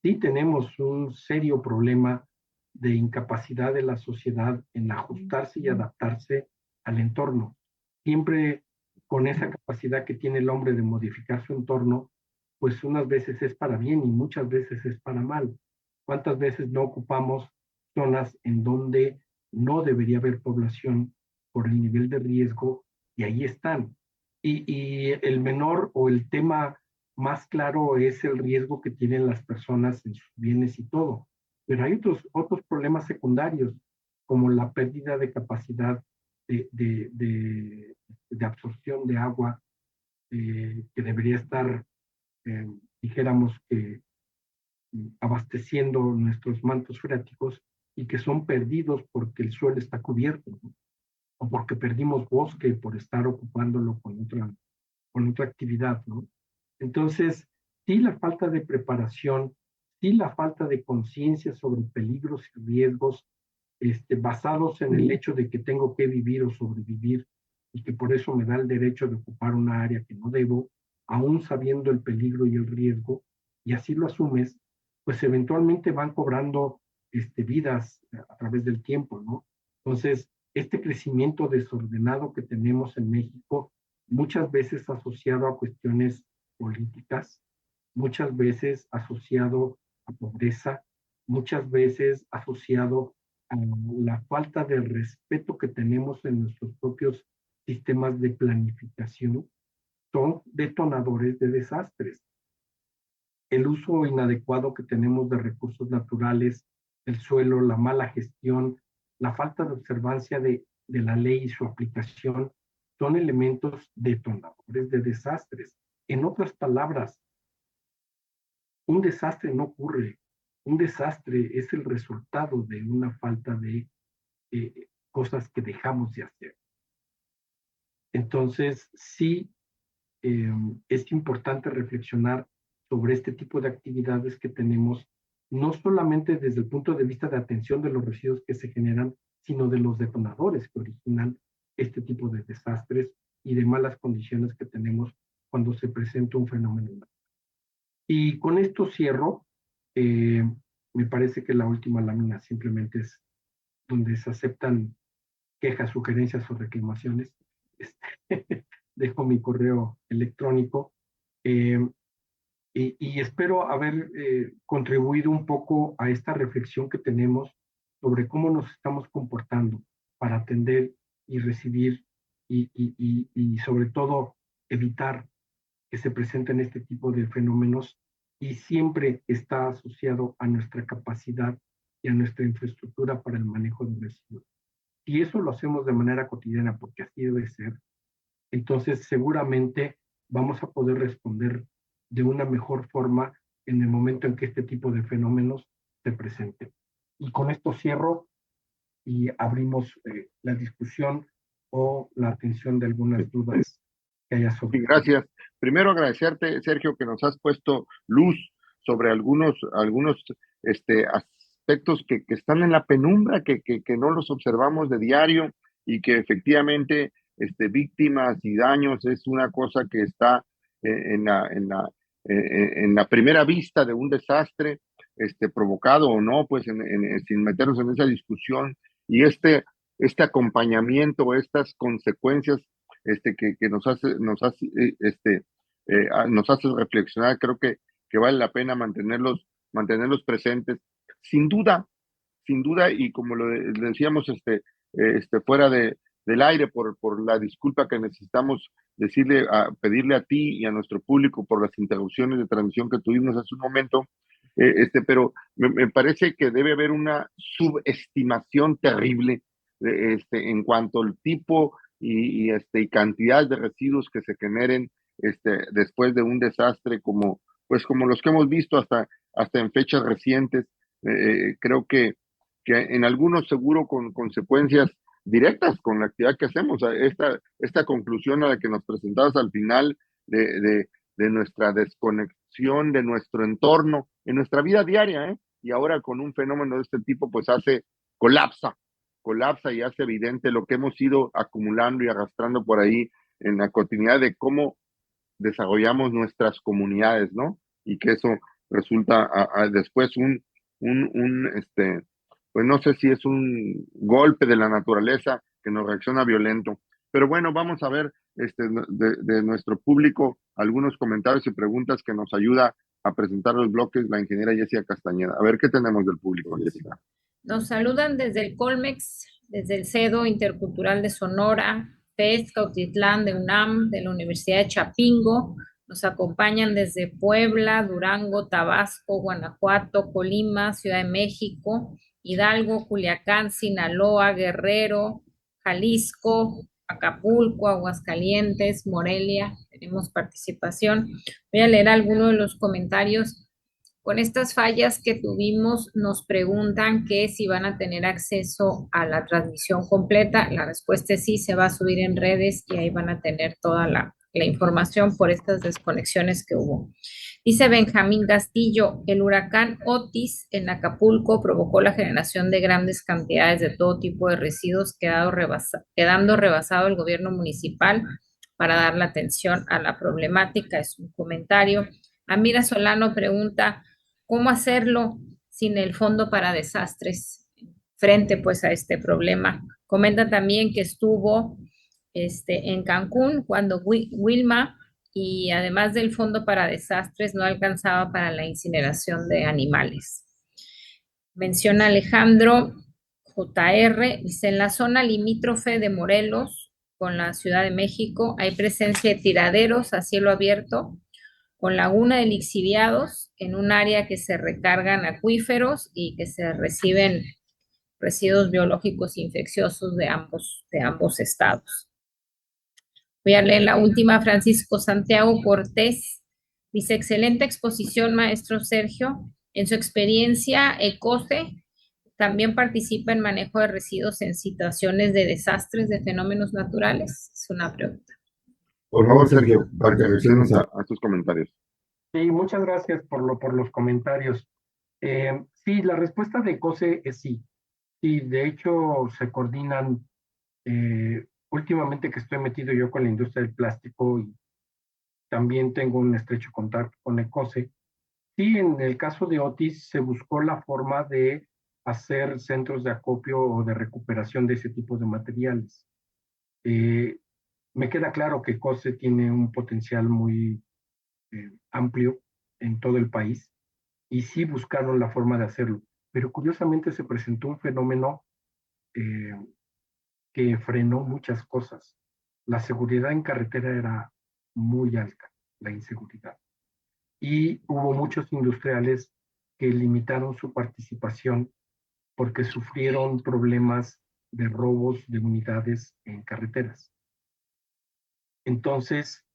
[SPEAKER 4] sí tenemos un serio problema de incapacidad de la sociedad en ajustarse y adaptarse al entorno. Siempre con esa capacidad que tiene el hombre de modificar su entorno, pues unas veces es para bien y muchas veces es para mal. ¿Cuántas veces no ocupamos zonas en donde no debería haber población por el nivel de riesgo y ahí están? Y el menor o el tema más claro es el riesgo que tienen las personas en sus bienes y todo. Pero hay otros problemas secundarios, como la pérdida de capacidad de absorción de agua, que debería estar, dijéramos que, abasteciendo nuestros mantos freáticos y que son perdidos porque el suelo está cubierto, ¿no? O porque perdimos bosque por estar ocupándolo con otra actividad, ¿no? Entonces, sí la falta de preparación, sí la falta de conciencia sobre peligros y riesgos, basados en el hecho de que tengo que vivir o sobrevivir y que por eso me da el derecho de ocupar una área que no debo, aún sabiendo el peligro y el riesgo, y así lo asumes, pues eventualmente van cobrando vidas a través del tiempo, ¿no? Entonces, este crecimiento desordenado que tenemos en México, muchas veces asociado a cuestiones políticas, muchas veces asociado a pobreza, muchas veces asociado a la falta de respeto que tenemos en nuestros propios sistemas de planificación, son detonadores de desastres. El uso inadecuado que tenemos de recursos naturales, el suelo, la mala gestión, la falta de observancia de la ley y su aplicación son elementos detonadores de desastres. En otras palabras, un desastre no ocurre. Un desastre es el resultado de una falta de cosas que dejamos de hacer. Entonces, sí, es importante reflexionar sobre este tipo de actividades que tenemos, no solamente desde el punto de vista de atención de los residuos que se generan, sino de los detonadores que originan este tipo de desastres y de malas condiciones que tenemos cuando se presenta un fenómeno. Y con esto cierro. Me parece que la última lámina simplemente es donde se aceptan quejas, sugerencias o reclamaciones. Dejo mi correo electrónico y espero haber contribuido un poco a esta reflexión que tenemos sobre cómo nos estamos comportando para atender y recibir y sobre todo evitar que se presenten este tipo de fenómenos, y siempre está asociado a nuestra capacidad y a nuestra infraestructura para el manejo de residuos. Y eso lo hacemos de manera cotidiana porque así debe ser. Entonces seguramente vamos a poder responder de una mejor forma en el momento en que este tipo de fenómenos se presenten. Y con esto cierro y abrimos la discusión o la atención de algunas dudas que haya sobre.
[SPEAKER 2] Sí, gracias. Primero agradecerte, Sergio, que nos has puesto luz sobre algunos aspectos que están en la penumbra, que no los observamos de diario y que efectivamente víctimas y daños es una cosa que está en la primera vista de un desastre, provocado o no, pues sin meternos en esa discusión, y este acompañamiento, estas consecuencias que nos hace reflexionar. Creo que que vale la pena mantenerlos presentes. Sin duda, sin duda, y como lo decíamos fuera del aire, por la disculpa que necesitamos pedirle a ti y a nuestro público por las interrupciones de transmisión que tuvimos hace un momento, pero me parece que debe haber una subestimación terrible en cuanto al tipo y cantidad de residuos que se generen después de un desastre como los que hemos visto hasta en fechas recientes. Creo que en algunos seguro con consecuencias directas con la actividad que hacemos. Esta conclusión a la que nos presentabas al final de nuestra desconexión de nuestro entorno, en nuestra vida diaria, y ahora con un fenómeno de este tipo, pues colapsa y hace evidente lo que hemos ido acumulando y arrastrando por ahí en la cotidianidad de cómo desarrollamos nuestras comunidades, ¿no? Y que eso resulta después pues no sé si es un golpe de la naturaleza que nos reacciona violento. Pero bueno, vamos a ver de nuestro público algunos comentarios y preguntas que nos ayuda a presentar los bloques la ingeniera Jessica Castañeda. A ver qué tenemos del público, Jessica.
[SPEAKER 3] Nos saludan desde el Colmex, desde el CEDO Intercultural de Sonora, FES, Cautitlán, de UNAM, de la Universidad de Chapingo. Nos acompañan desde Puebla, Durango, Tabasco, Guanajuato, Colima, Ciudad de México, Hidalgo, Culiacán, Sinaloa, Guerrero, Jalisco, Acapulco, Aguascalientes, Morelia. Tenemos participación. Voy a leer algunos de los comentarios. Con estas fallas que tuvimos, nos preguntan que si van a tener acceso a la transmisión completa. La respuesta es sí, se va a subir en redes y ahí van a tener toda la información por estas desconexiones que hubo. Dice Benjamín Castillo, el huracán Otis en Acapulco provocó la generación de grandes cantidades de todo tipo de residuos, quedando rebasado el gobierno municipal para dar la atención a la problemática. Es un comentario. Amira Solano pregunta, ¿cómo hacerlo sin el fondo para desastres frente pues a este problema? Comenta también que estuvo en Cancún cuando Wilma y además del fondo para desastres no alcanzaba para la incineración de animales. Menciona Alejandro JR, dice, en la zona limítrofe de Morelos con la Ciudad de México hay presencia de tiraderos a cielo abierto con laguna de lixiviados en un área que se recargan acuíferos y que se reciben residuos biológicos infecciosos de ambos estados. Voy a leer la última. Francisco Santiago Cortés dice, excelente exposición, maestro Sergio. En su experiencia, ECOSE también participa en manejo de residuos en situaciones de desastres, de fenómenos naturales. Es una pregunta.
[SPEAKER 2] Por favor, Sergio, para que reacciones a tus comentarios.
[SPEAKER 4] Sí, muchas gracias por los comentarios. Sí, la respuesta de COSE es sí. Sí, de hecho se coordinan. Últimamente que estoy metido yo con la industria del plástico y también tengo un estrecho contacto con ECOSE. Sí, en el caso de Otis se buscó la forma de hacer centros de acopio o de recuperación de ese tipo de materiales. Me queda claro que COSE tiene un potencial muy amplio en todo el país y sí buscaron la forma de hacerlo, pero curiosamente se presentó un fenómeno que frenó muchas cosas. La seguridad en carretera era muy alta, la inseguridad. Y hubo muchos industriales que limitaron su participación porque sufrieron problemas de robos de unidades en carreteras. Entonces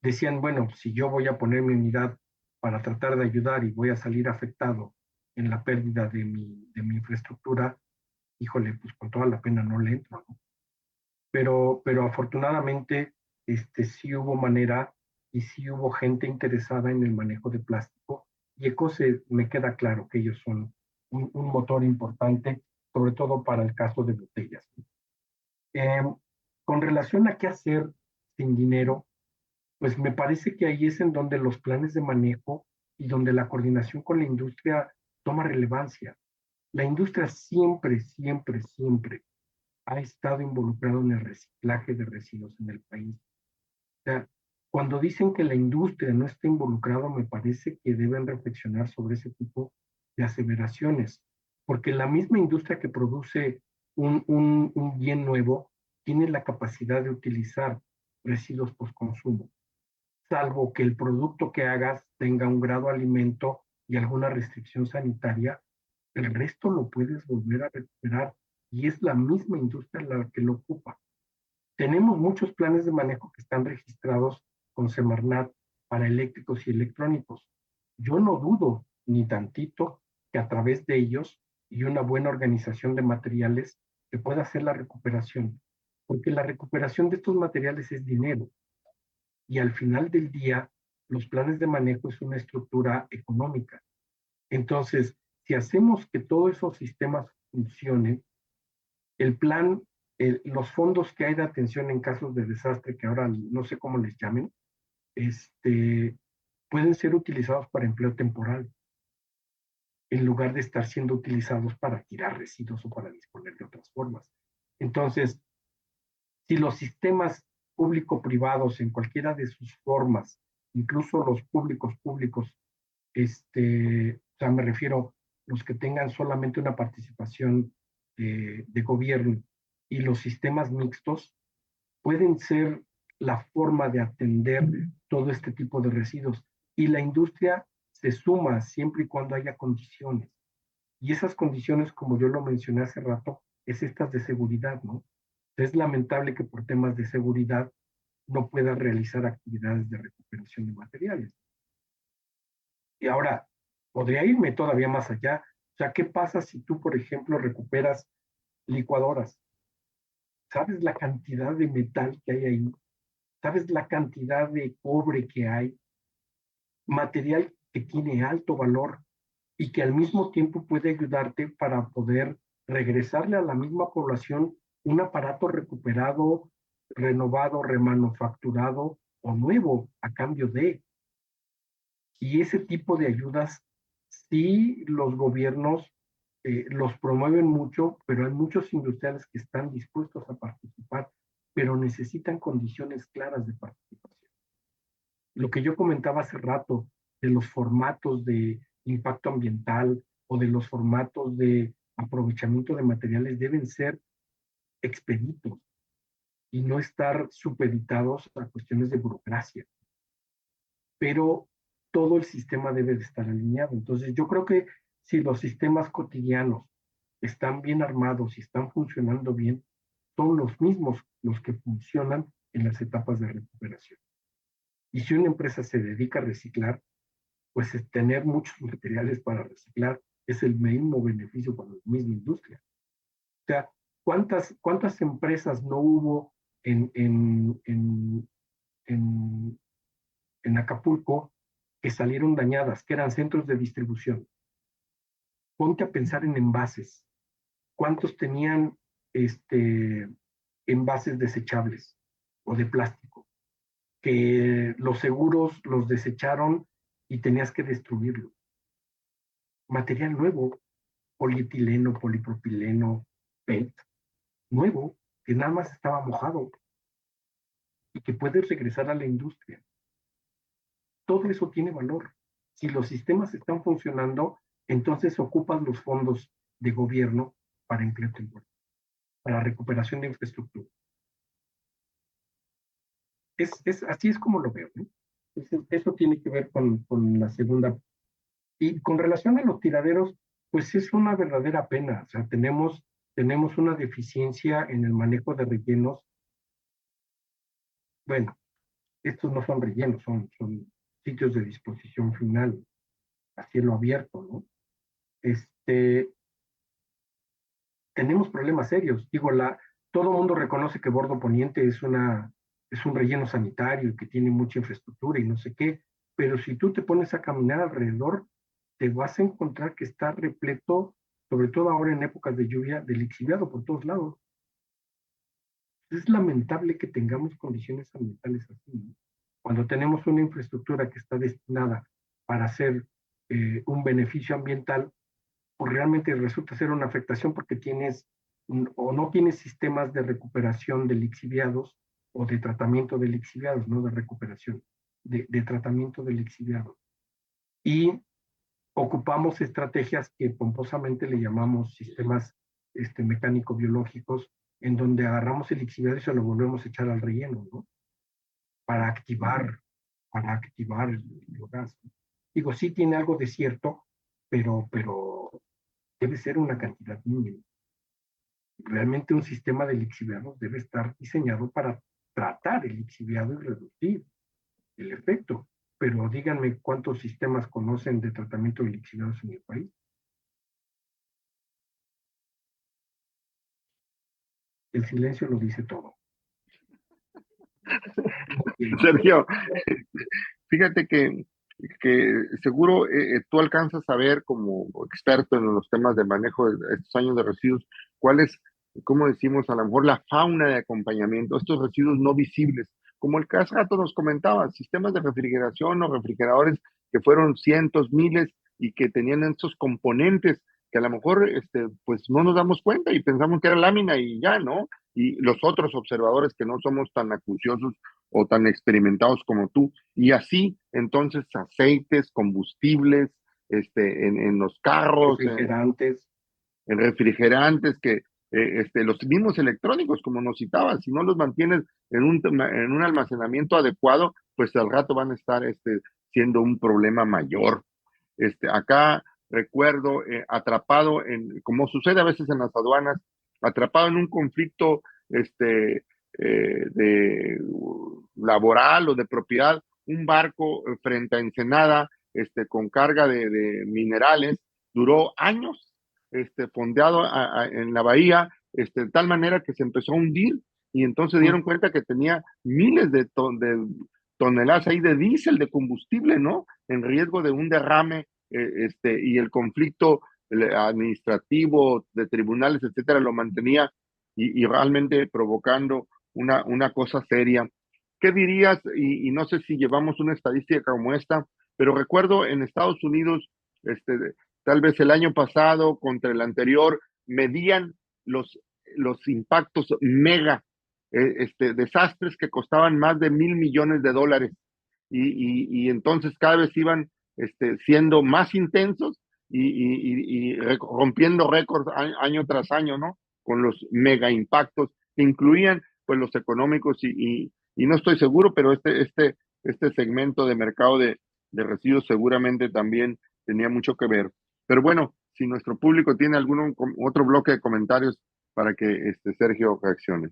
[SPEAKER 4] decían, bueno, si yo voy a poner mi unidad para tratar de ayudar y voy a salir afectado en la pérdida de mi infraestructura, híjole, pues con toda la pena no le entro, ¿no? Pero afortunadamente sí hubo manera y sí hubo gente interesada en el manejo de plástico y ECOSE me queda claro que ellos son un motor importante, sobre todo para el caso de botellas. Con relación a qué hacer sin dinero, pues me parece que ahí es en donde los planes de manejo y donde la coordinación con la industria toma relevancia. La industria siempre ha estado involucrado en el reciclaje de residuos en el país. O sea, Cuando dicen que la industria no está involucrada, me parece que deben reflexionar sobre ese tipo de aseveraciones, porque la misma industria que produce un bien nuevo tiene la capacidad de utilizar residuos postconsumo, salvo que el producto que hagas tenga un grado alimento y alguna restricción sanitaria, el resto lo puedes volver a recuperar y es la misma industria la que lo ocupa. Tenemos muchos planes de manejo que están registrados con Semarnat para eléctricos y electrónicos. Yo no dudo ni tantito que a través de ellos y una buena organización de materiales se pueda hacer la recuperación, porque la recuperación de estos materiales es dinero y al final del día los planes de manejo es una estructura económica. Entonces, si hacemos que todos esos sistemas funcionen, el plan, los fondos que hay de atención en casos de desastre, que ahora no sé cómo les llamen, pueden ser utilizados para empleo temporal, en lugar de estar siendo utilizados para tirar residuos o para disponer de otras formas. Entonces, si los sistemas público-privados en cualquiera de sus formas, incluso los públicos, o sea, me refiero los que tengan solamente una participación de gobierno y los sistemas mixtos, pueden ser la forma de atender todo este tipo de residuos. Y la industria se suma siempre y cuando haya condiciones. Y esas condiciones, como yo lo mencioné hace rato, es estas de seguridad, ¿no? Es lamentable que por temas de seguridad no pueda realizar actividades de recuperación de materiales. Y ahora, podría irme todavía más allá. O sea, ¿qué pasa si tú, por ejemplo, recuperas licuadoras? ¿Sabes la cantidad de metal que hay ahí? ¿Sabes la cantidad de cobre que hay? Material que tiene alto valor y que al mismo tiempo puede ayudarte para poder regresarle a la misma población un aparato recuperado, renovado, remanufacturado o nuevo a cambio de. Y ese tipo de ayudas, sí, los gobiernos los promueven mucho, pero hay muchos industriales que están dispuestos a participar, pero necesitan condiciones claras de participación. Lo que yo comentaba hace rato de los formatos de impacto ambiental o de los formatos de aprovechamiento de materiales deben ser expeditos y no estar supeditados a cuestiones de burocracia. Pero todo el sistema debe de estar alineado. Entonces, yo creo que si los sistemas cotidianos están bien armados y están funcionando bien, son los mismos los que funcionan en las etapas de recuperación. Y si una empresa se dedica a reciclar, pues tener muchos materiales para reciclar es el mismo beneficio para la misma industria. O sea, ¿cuántas empresas no hubo en Acapulco que salieron dañadas, que eran centros de distribución? Ponte a pensar en envases. ¿Cuántos tenían envases desechables o de plástico? Que los seguros los desecharon y tenías que destruirlo. Material nuevo, polietileno, polipropileno, PET, nuevo, que nada más estaba mojado y que puedes regresar a la industria. Todo eso tiene valor. Si los sistemas están funcionando, entonces ocupas los fondos de gobierno para empleo temporal, para recuperación de infraestructura. Así es como lo veo, ¿no? Eso tiene que ver con la segunda. Y con relación a los tiraderos, pues es una verdadera pena. O sea, tenemos una deficiencia en el manejo de rellenos. Bueno, estos no son rellenos, son sitios de disposición final, a cielo abierto, ¿no? Tenemos problemas serios. Digo, todo el mundo reconoce que Bordo Poniente es un relleno sanitario y que tiene mucha infraestructura y no sé qué, pero si tú te pones a caminar alrededor, te vas a encontrar que está repleto, sobre todo ahora en épocas de lluvia, de lixiviado por todos lados. Es lamentable que tengamos condiciones ambientales así, ¿no? Cuando tenemos una infraestructura que está destinada para hacer un beneficio ambiental, pues realmente resulta ser una afectación porque o no tienes sistemas de recuperación de lixiviados o de tratamiento de lixiviados, no de recuperación, de tratamiento de lixiviados. Y ocupamos estrategias que pomposamente le llamamos sistemas mecánico-biológicos, en donde agarramos el lixiviado y se lo volvemos a echar al relleno, ¿no? Para activar el biogás. Digo, sí tiene algo de cierto, pero debe ser una cantidad mínima. Realmente un sistema de lixiviados debe estar diseñado para tratar el lixiviado y reducir el efecto. Pero díganme cuántos sistemas conocen de tratamiento de lixiviados en el país. El silencio lo dice todo.
[SPEAKER 2] Sergio, fíjate que seguro tú alcanzas a ver como experto en los temas de manejo de estos años de residuos, cuál es, como decimos, a lo mejor la fauna de acompañamiento, estos residuos no visibles, como el que hace rato nos comentaba, sistemas de refrigeración o refrigeradores que fueron cientos, miles y que tenían estos componentes que a lo mejor pues no nos damos cuenta y pensamos que era lámina y ya, ¿no? Y los otros observadores que no somos tan acuciosos o tan experimentados como tú. Y así, entonces, aceites, combustibles, en los carros,
[SPEAKER 4] refrigerantes,
[SPEAKER 2] en refrigerantes, que los mismos electrónicos, como nos citabas, si no los mantienes en un almacenamiento adecuado, pues al rato van a estar siendo un problema mayor. Acá recuerdo atrapado como sucede a veces en las aduanas, atrapado en un conflicto laboral o de propiedad, un barco frente a Ensenada, con carga de minerales, duró años, fondeado en la bahía, de tal manera que se empezó a hundir y entonces dieron cuenta que tenía miles de toneladas ahí de diésel, de combustible, ¿no? En riesgo de un derrame, y el conflicto administrativo de tribunales, etcétera, lo mantenía y realmente provocando una cosa seria. ¿Qué dirías? Y no sé si llevamos una estadística como esta, pero recuerdo en Estados Unidos, tal vez el año pasado contra el anterior, medían los impactos mega, desastres que costaban más de $1,000 millones. Y entonces cada vez iban siendo más intensos y rompiendo récords año tras año, ¿no? Con los mega impactos que incluían pues los económicos y no estoy seguro, pero este segmento de mercado de residuos seguramente también tenía mucho que ver. Pero bueno, si nuestro público tiene algún otro bloque de comentarios para que Sergio reaccione.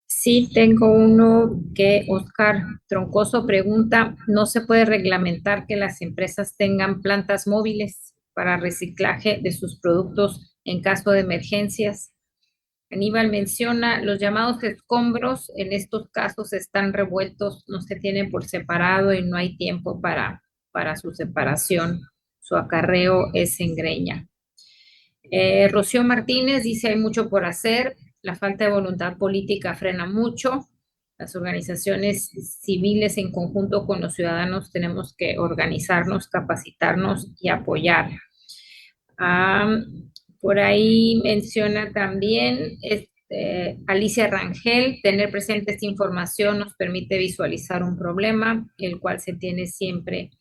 [SPEAKER 3] Sí, tengo uno que Oscar Troncoso pregunta, ¿no se puede reglamentar que las empresas tengan plantas móviles para reciclaje de sus productos en caso de emergencias? Aníbal menciona, los llamados escombros en estos casos están revueltos, no se tienen por separado y no hay tiempo para su separación. Su acarreo es en greña. Rocío Martínez dice, hay mucho por hacer, la falta de voluntad política frena mucho. Las organizaciones civiles en conjunto con los ciudadanos tenemos que organizarnos, capacitarnos y apoyar. Por ahí menciona también Alicia Rangel, tener presente esta información nos permite visualizar un problema, el cual se tiene siempre,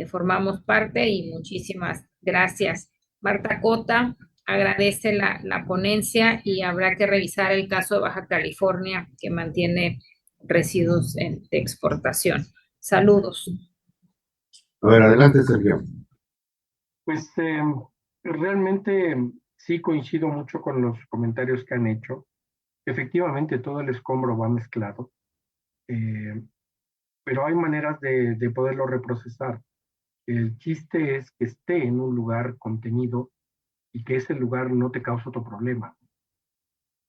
[SPEAKER 3] formamos parte y muchísimas gracias. Marta Cota agradece la ponencia y habrá que revisar el caso de Baja California que mantiene residuos de exportación. Saludos.
[SPEAKER 2] A ver, adelante, Sergio.
[SPEAKER 4] Pues realmente sí coincido mucho con los comentarios que han hecho. Efectivamente, todo el escombro va mezclado, pero hay maneras de poderlo reprocesar. El chiste es que esté en un lugar contenido y que ese lugar no te cause otro problema.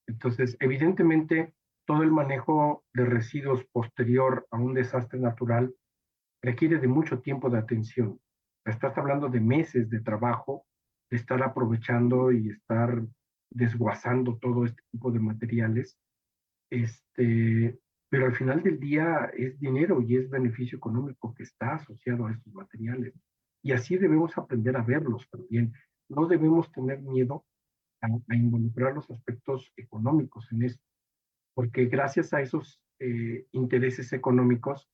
[SPEAKER 4] Entonces, evidentemente, todo el manejo de residuos posterior a un desastre natural requiere de mucho tiempo de atención. Estás hablando de meses de trabajo, de estar aprovechando y estar desguazando todo este tipo de materiales. Pero al final del día es dinero y es beneficio económico que está asociado a estos materiales. Y así debemos aprender a verlos también. No debemos tener miedo a involucrar los aspectos económicos en esto. porque gracias a esos intereses económicos,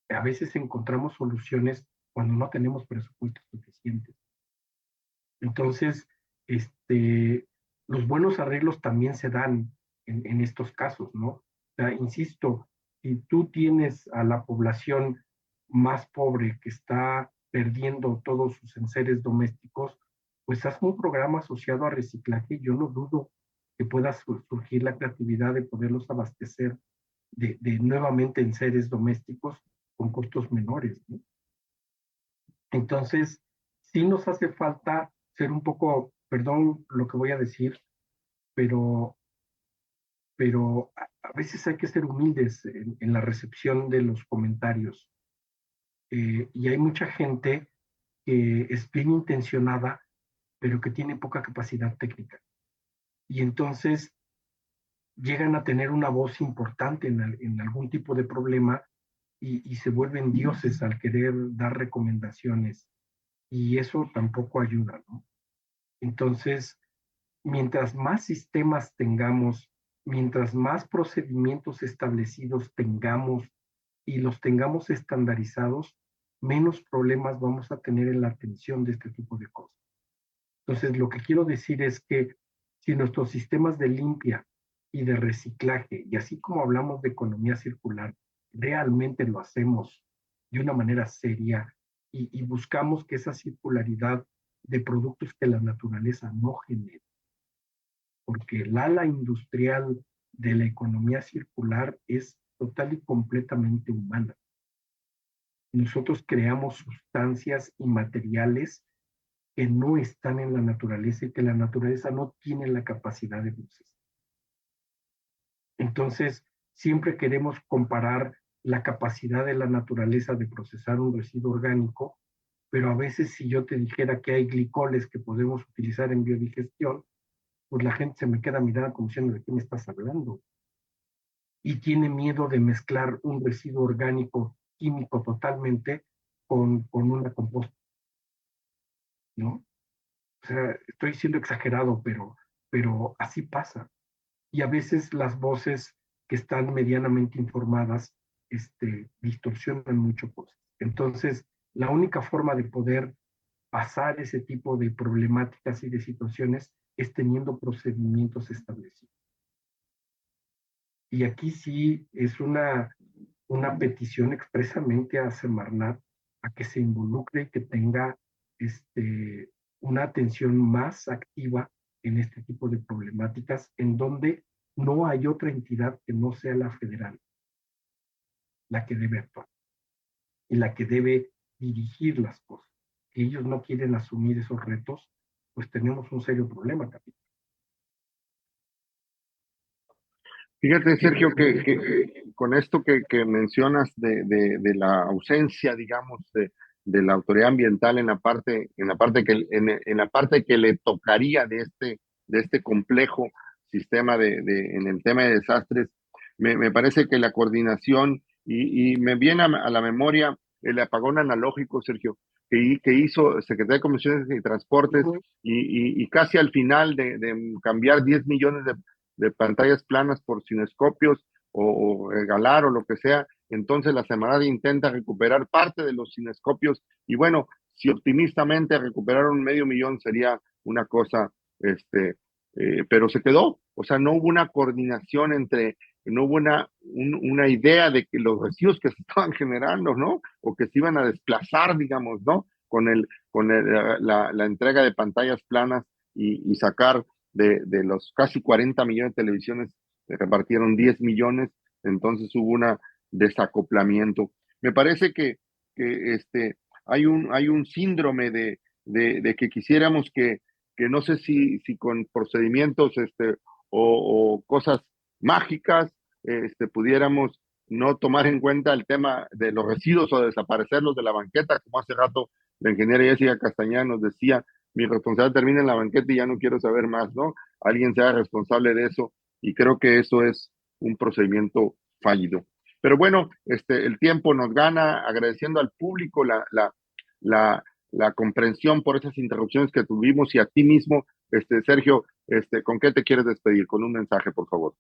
[SPEAKER 4] a veces encontramos soluciones cuando no tenemos presupuestos suficientes. Entonces, los buenos arreglos también se dan en estos casos, ¿no? O sea, insisto, si tú tienes a la población más pobre que está perdiendo todos sus enseres domésticos, pues haz un programa asociado a reciclaje. Yo no dudo que pueda surgir la creatividad de poderlos abastecer de nuevamente enseres domésticos con costos menores, ¿no? Entonces, sí nos hace falta ser un poco, perdón lo que voy a decir, pero, pero a veces hay que ser humildes en la recepción de los comentarios. Y hay mucha gente que es bien intencionada, pero que tiene poca capacidad técnica. Y entonces llegan a tener una voz importante en algún tipo de problema y se vuelven dioses al querer dar recomendaciones. Y eso tampoco ayuda, ¿no? Entonces, mientras más sistemas tengamos, mientras más procedimientos establecidos tengamos y los tengamos estandarizados, menos problemas vamos a tener en la atención de este tipo de cosas. Entonces, lo que quiero decir es que si nuestros sistemas de limpia y de reciclaje, y así como hablamos de economía circular, realmente lo hacemos de una manera seria y buscamos que esa circularidad de productos que la naturaleza no genera, porque el ala industrial de la economía circular es total y completamente humana. Nosotros creamos sustancias y materiales que no están en la naturaleza y que la naturaleza no tiene la capacidad de procesar. Entonces, siempre queremos comparar la capacidad de la naturaleza de procesar un residuo orgánico, pero a veces si yo te dijera que hay glicoles que podemos utilizar en biodigestión, pues la gente se me queda mirando como diciendo, ¿de qué me estás hablando? Y tiene miedo de mezclar un residuo orgánico químico totalmente con una composta, ¿no? O sea, estoy siendo exagerado, pero así pasa. Y a veces las voces que están medianamente informadas distorsionan mucho cosas. Entonces, la única forma de poder pasar ese tipo de problemáticas y de situaciones es teniendo procedimientos establecidos. Y aquí sí es una petición expresamente a Semarnat a que se involucre y que tenga una atención más activa en este tipo de problemáticas, en donde no hay otra entidad que no sea la federal la que debe actuar y la que debe dirigir las cosas. Si ellos no quieren asumir esos retos, pues tenemos un serio problema, capitán.
[SPEAKER 2] Fíjate, Sergio, que con esto que mencionas de la ausencia, digamos, de la autoridad ambiental en la parte, en la parte que le tocaría de este complejo sistema en el tema de desastres, me parece que la coordinación, y me viene a la memoria el apagón analógico, Sergio, que hizo Secretaría de Comisiones y Transportes, y casi al final de cambiar 10 millones de pantallas planas por cinescopios o regalar o lo que sea, entonces la Semarnat intenta recuperar parte de los cinescopios y bueno, si optimistamente recuperaron 500,000 sería una cosa, pero se quedó, o sea, no hubo una coordinación no hubo una idea de que los residuos que se estaban generando, ¿no? O que se iban a desplazar, digamos, ¿no? La entrega de pantallas planas y sacar de los casi 40 millones de televisiones, se repartieron 10 millones, entonces hubo un desacoplamiento. Me parece que hay un síndrome de que quisiéramos que no sé si con procedimientos o cosas mágicas pudiéramos no tomar en cuenta el tema de los residuos o desaparecerlos de la banqueta, como hace rato la ingeniera Jessica Castañeda nos decía, mi responsabilidad termina en la banqueta y ya no quiero saber más, ¿no? Alguien sea responsable de eso y creo que eso es un procedimiento fallido. Pero bueno, el tiempo nos gana, agradeciendo al público la comprensión por esas interrupciones que tuvimos y a ti mismo, Sergio, ¿con qué te quieres despedir? Con un mensaje, por favor.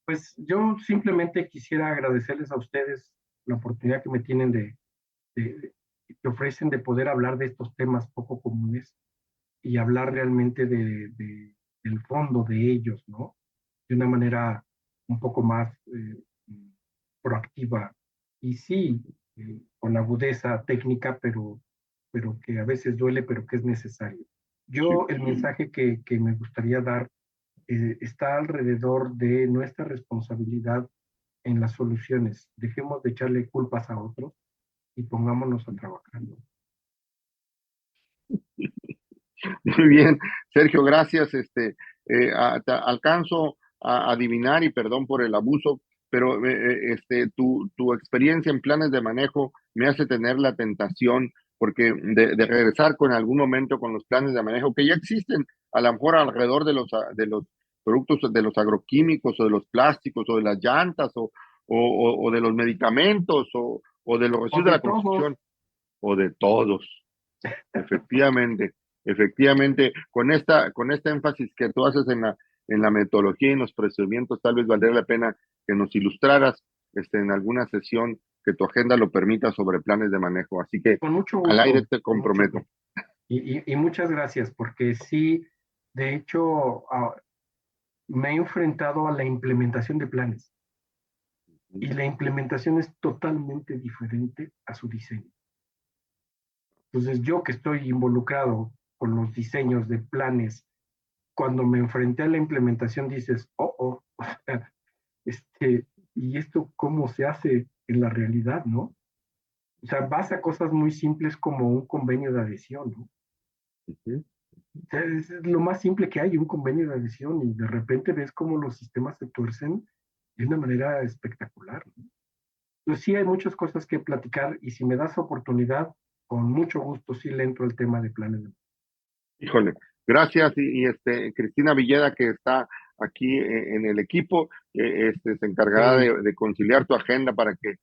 [SPEAKER 4] Pues yo simplemente quisiera agradecerles a ustedes la oportunidad que me tienen que ofrecen de poder hablar de estos temas poco comunes y hablar realmente del fondo de ellos, ¿no? De una manera un poco más proactiva y sí, con agudeza técnica, pero que a veces duele, pero que es necesario. Yo el mensaje que me gustaría dar está alrededor de nuestra responsabilidad en las soluciones. Dejemos de echarle culpas a otros y pongámonos a trabajar.
[SPEAKER 2] Muy bien, Sergio, gracias. Alcanzo a adivinar, y perdón por el abuso, pero tu experiencia en planes de manejo me hace tener la tentación porque de regresar con algún momento con los planes de manejo que ya existen, a lo mejor alrededor de los productos, de los agroquímicos o de los plásticos o de las llantas o de los medicamentos o de los residuos de la construcción o de todos. Efectivamente. Efectivamente, con este énfasis que tú haces en la metodología y en los procedimientos, tal vez valdría la pena que nos ilustraras en alguna sesión que tu agenda lo permita sobre planes de manejo. Así que
[SPEAKER 4] con mucho gusto,
[SPEAKER 2] al aire te comprometo.
[SPEAKER 4] Y muchas gracias, porque sí, de hecho, me he enfrentado a la implementación de planes. Y la implementación es totalmente diferente a su diseño. Entonces, yo que estoy involucrado con los diseños de planes, cuando me enfrenté a la implementación dices, ¿y esto cómo se hace en la realidad, no? O sea, vas a cosas muy simples como un convenio de adhesión, ¿no? O sea, es lo más simple que hay, un convenio de adhesión, y de repente ves cómo los sistemas se tuercen de una manera espectacular, ¿no? Entonces sí hay muchas cosas que platicar, y si me das oportunidad, con mucho gusto sí le entro al tema de planes de...
[SPEAKER 2] Híjole, gracias. Y Cristina Villeda, que está aquí en el equipo, se encargará de conciliar tu agenda para que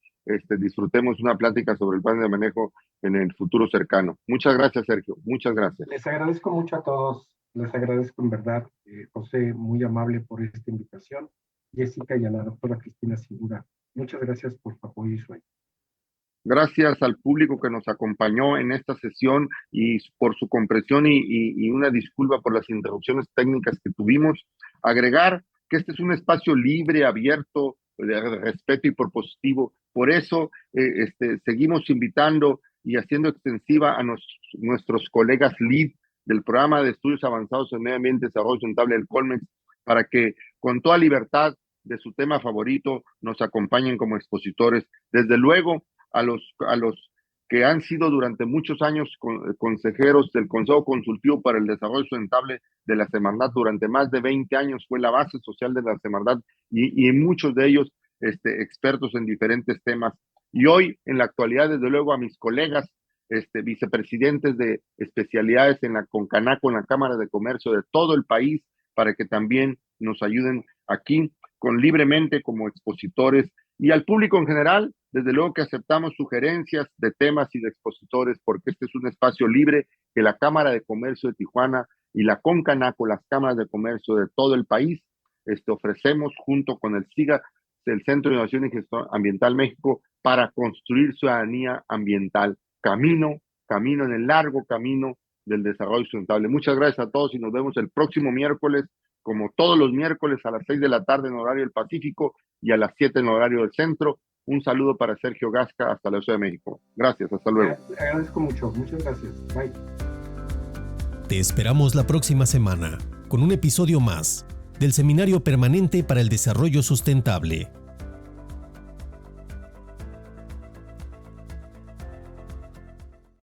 [SPEAKER 2] disfrutemos una plática sobre el plan de manejo en el futuro cercano. Muchas gracias, Sergio. Muchas gracias.
[SPEAKER 4] Les agradezco mucho a todos. Les agradezco en verdad, José, muy amable por esta invitación. Jessica y a la doctora Cristina, sin duda. Muchas gracias por su apoyo y su ayuda.
[SPEAKER 2] Gracias al público que nos acompañó en esta sesión y por su comprensión y una disculpa por las interrupciones técnicas que tuvimos. Agregar que este es un espacio libre, abierto, de respeto y propositivo. Por eso seguimos invitando y haciendo extensiva a nuestros colegas LEAD del Programa de Estudios Avanzados en Medio Ambiente y Desarrollo Sustentable del Colmex, para que con toda libertad de su tema favorito nos acompañen como expositores. Desde luego, a los que han sido durante muchos años consejeros del Consejo Consultivo para el Desarrollo Sustentable de la Semarnat, durante más de 20 años fue la base social de la Semarnat y muchos de ellos expertos en diferentes temas. Y hoy, en la actualidad, desde luego, a mis colegas vicepresidentes de especialidades en la CONCANACO, en la Cámara de Comercio de todo el país, para que también nos ayuden aquí libremente como expositores, y al público en general, desde luego que aceptamos sugerencias de temas y de expositores, porque este es un espacio libre que la Cámara de Comercio de Tijuana y la CONCANACO, las cámaras de comercio de todo el país, ofrecemos junto con el SIGA, el Centro de Innovación y Gestión Ambiental México, para construir ciudadanía ambiental, camino en el largo camino del desarrollo sustentable. Muchas gracias a todos y nos vemos el próximo miércoles, como todos los miércoles a las 6 de la tarde en horario del Pacífico y a las 7 en horario del Centro. Un saludo para Sergio Gasca hasta la Ciudad de México. Gracias, hasta luego.
[SPEAKER 4] Agradezco mucho, muchas gracias. Bye.
[SPEAKER 1] Te esperamos la próxima semana con un episodio más del Seminario Permanente para el Desarrollo Sustentable.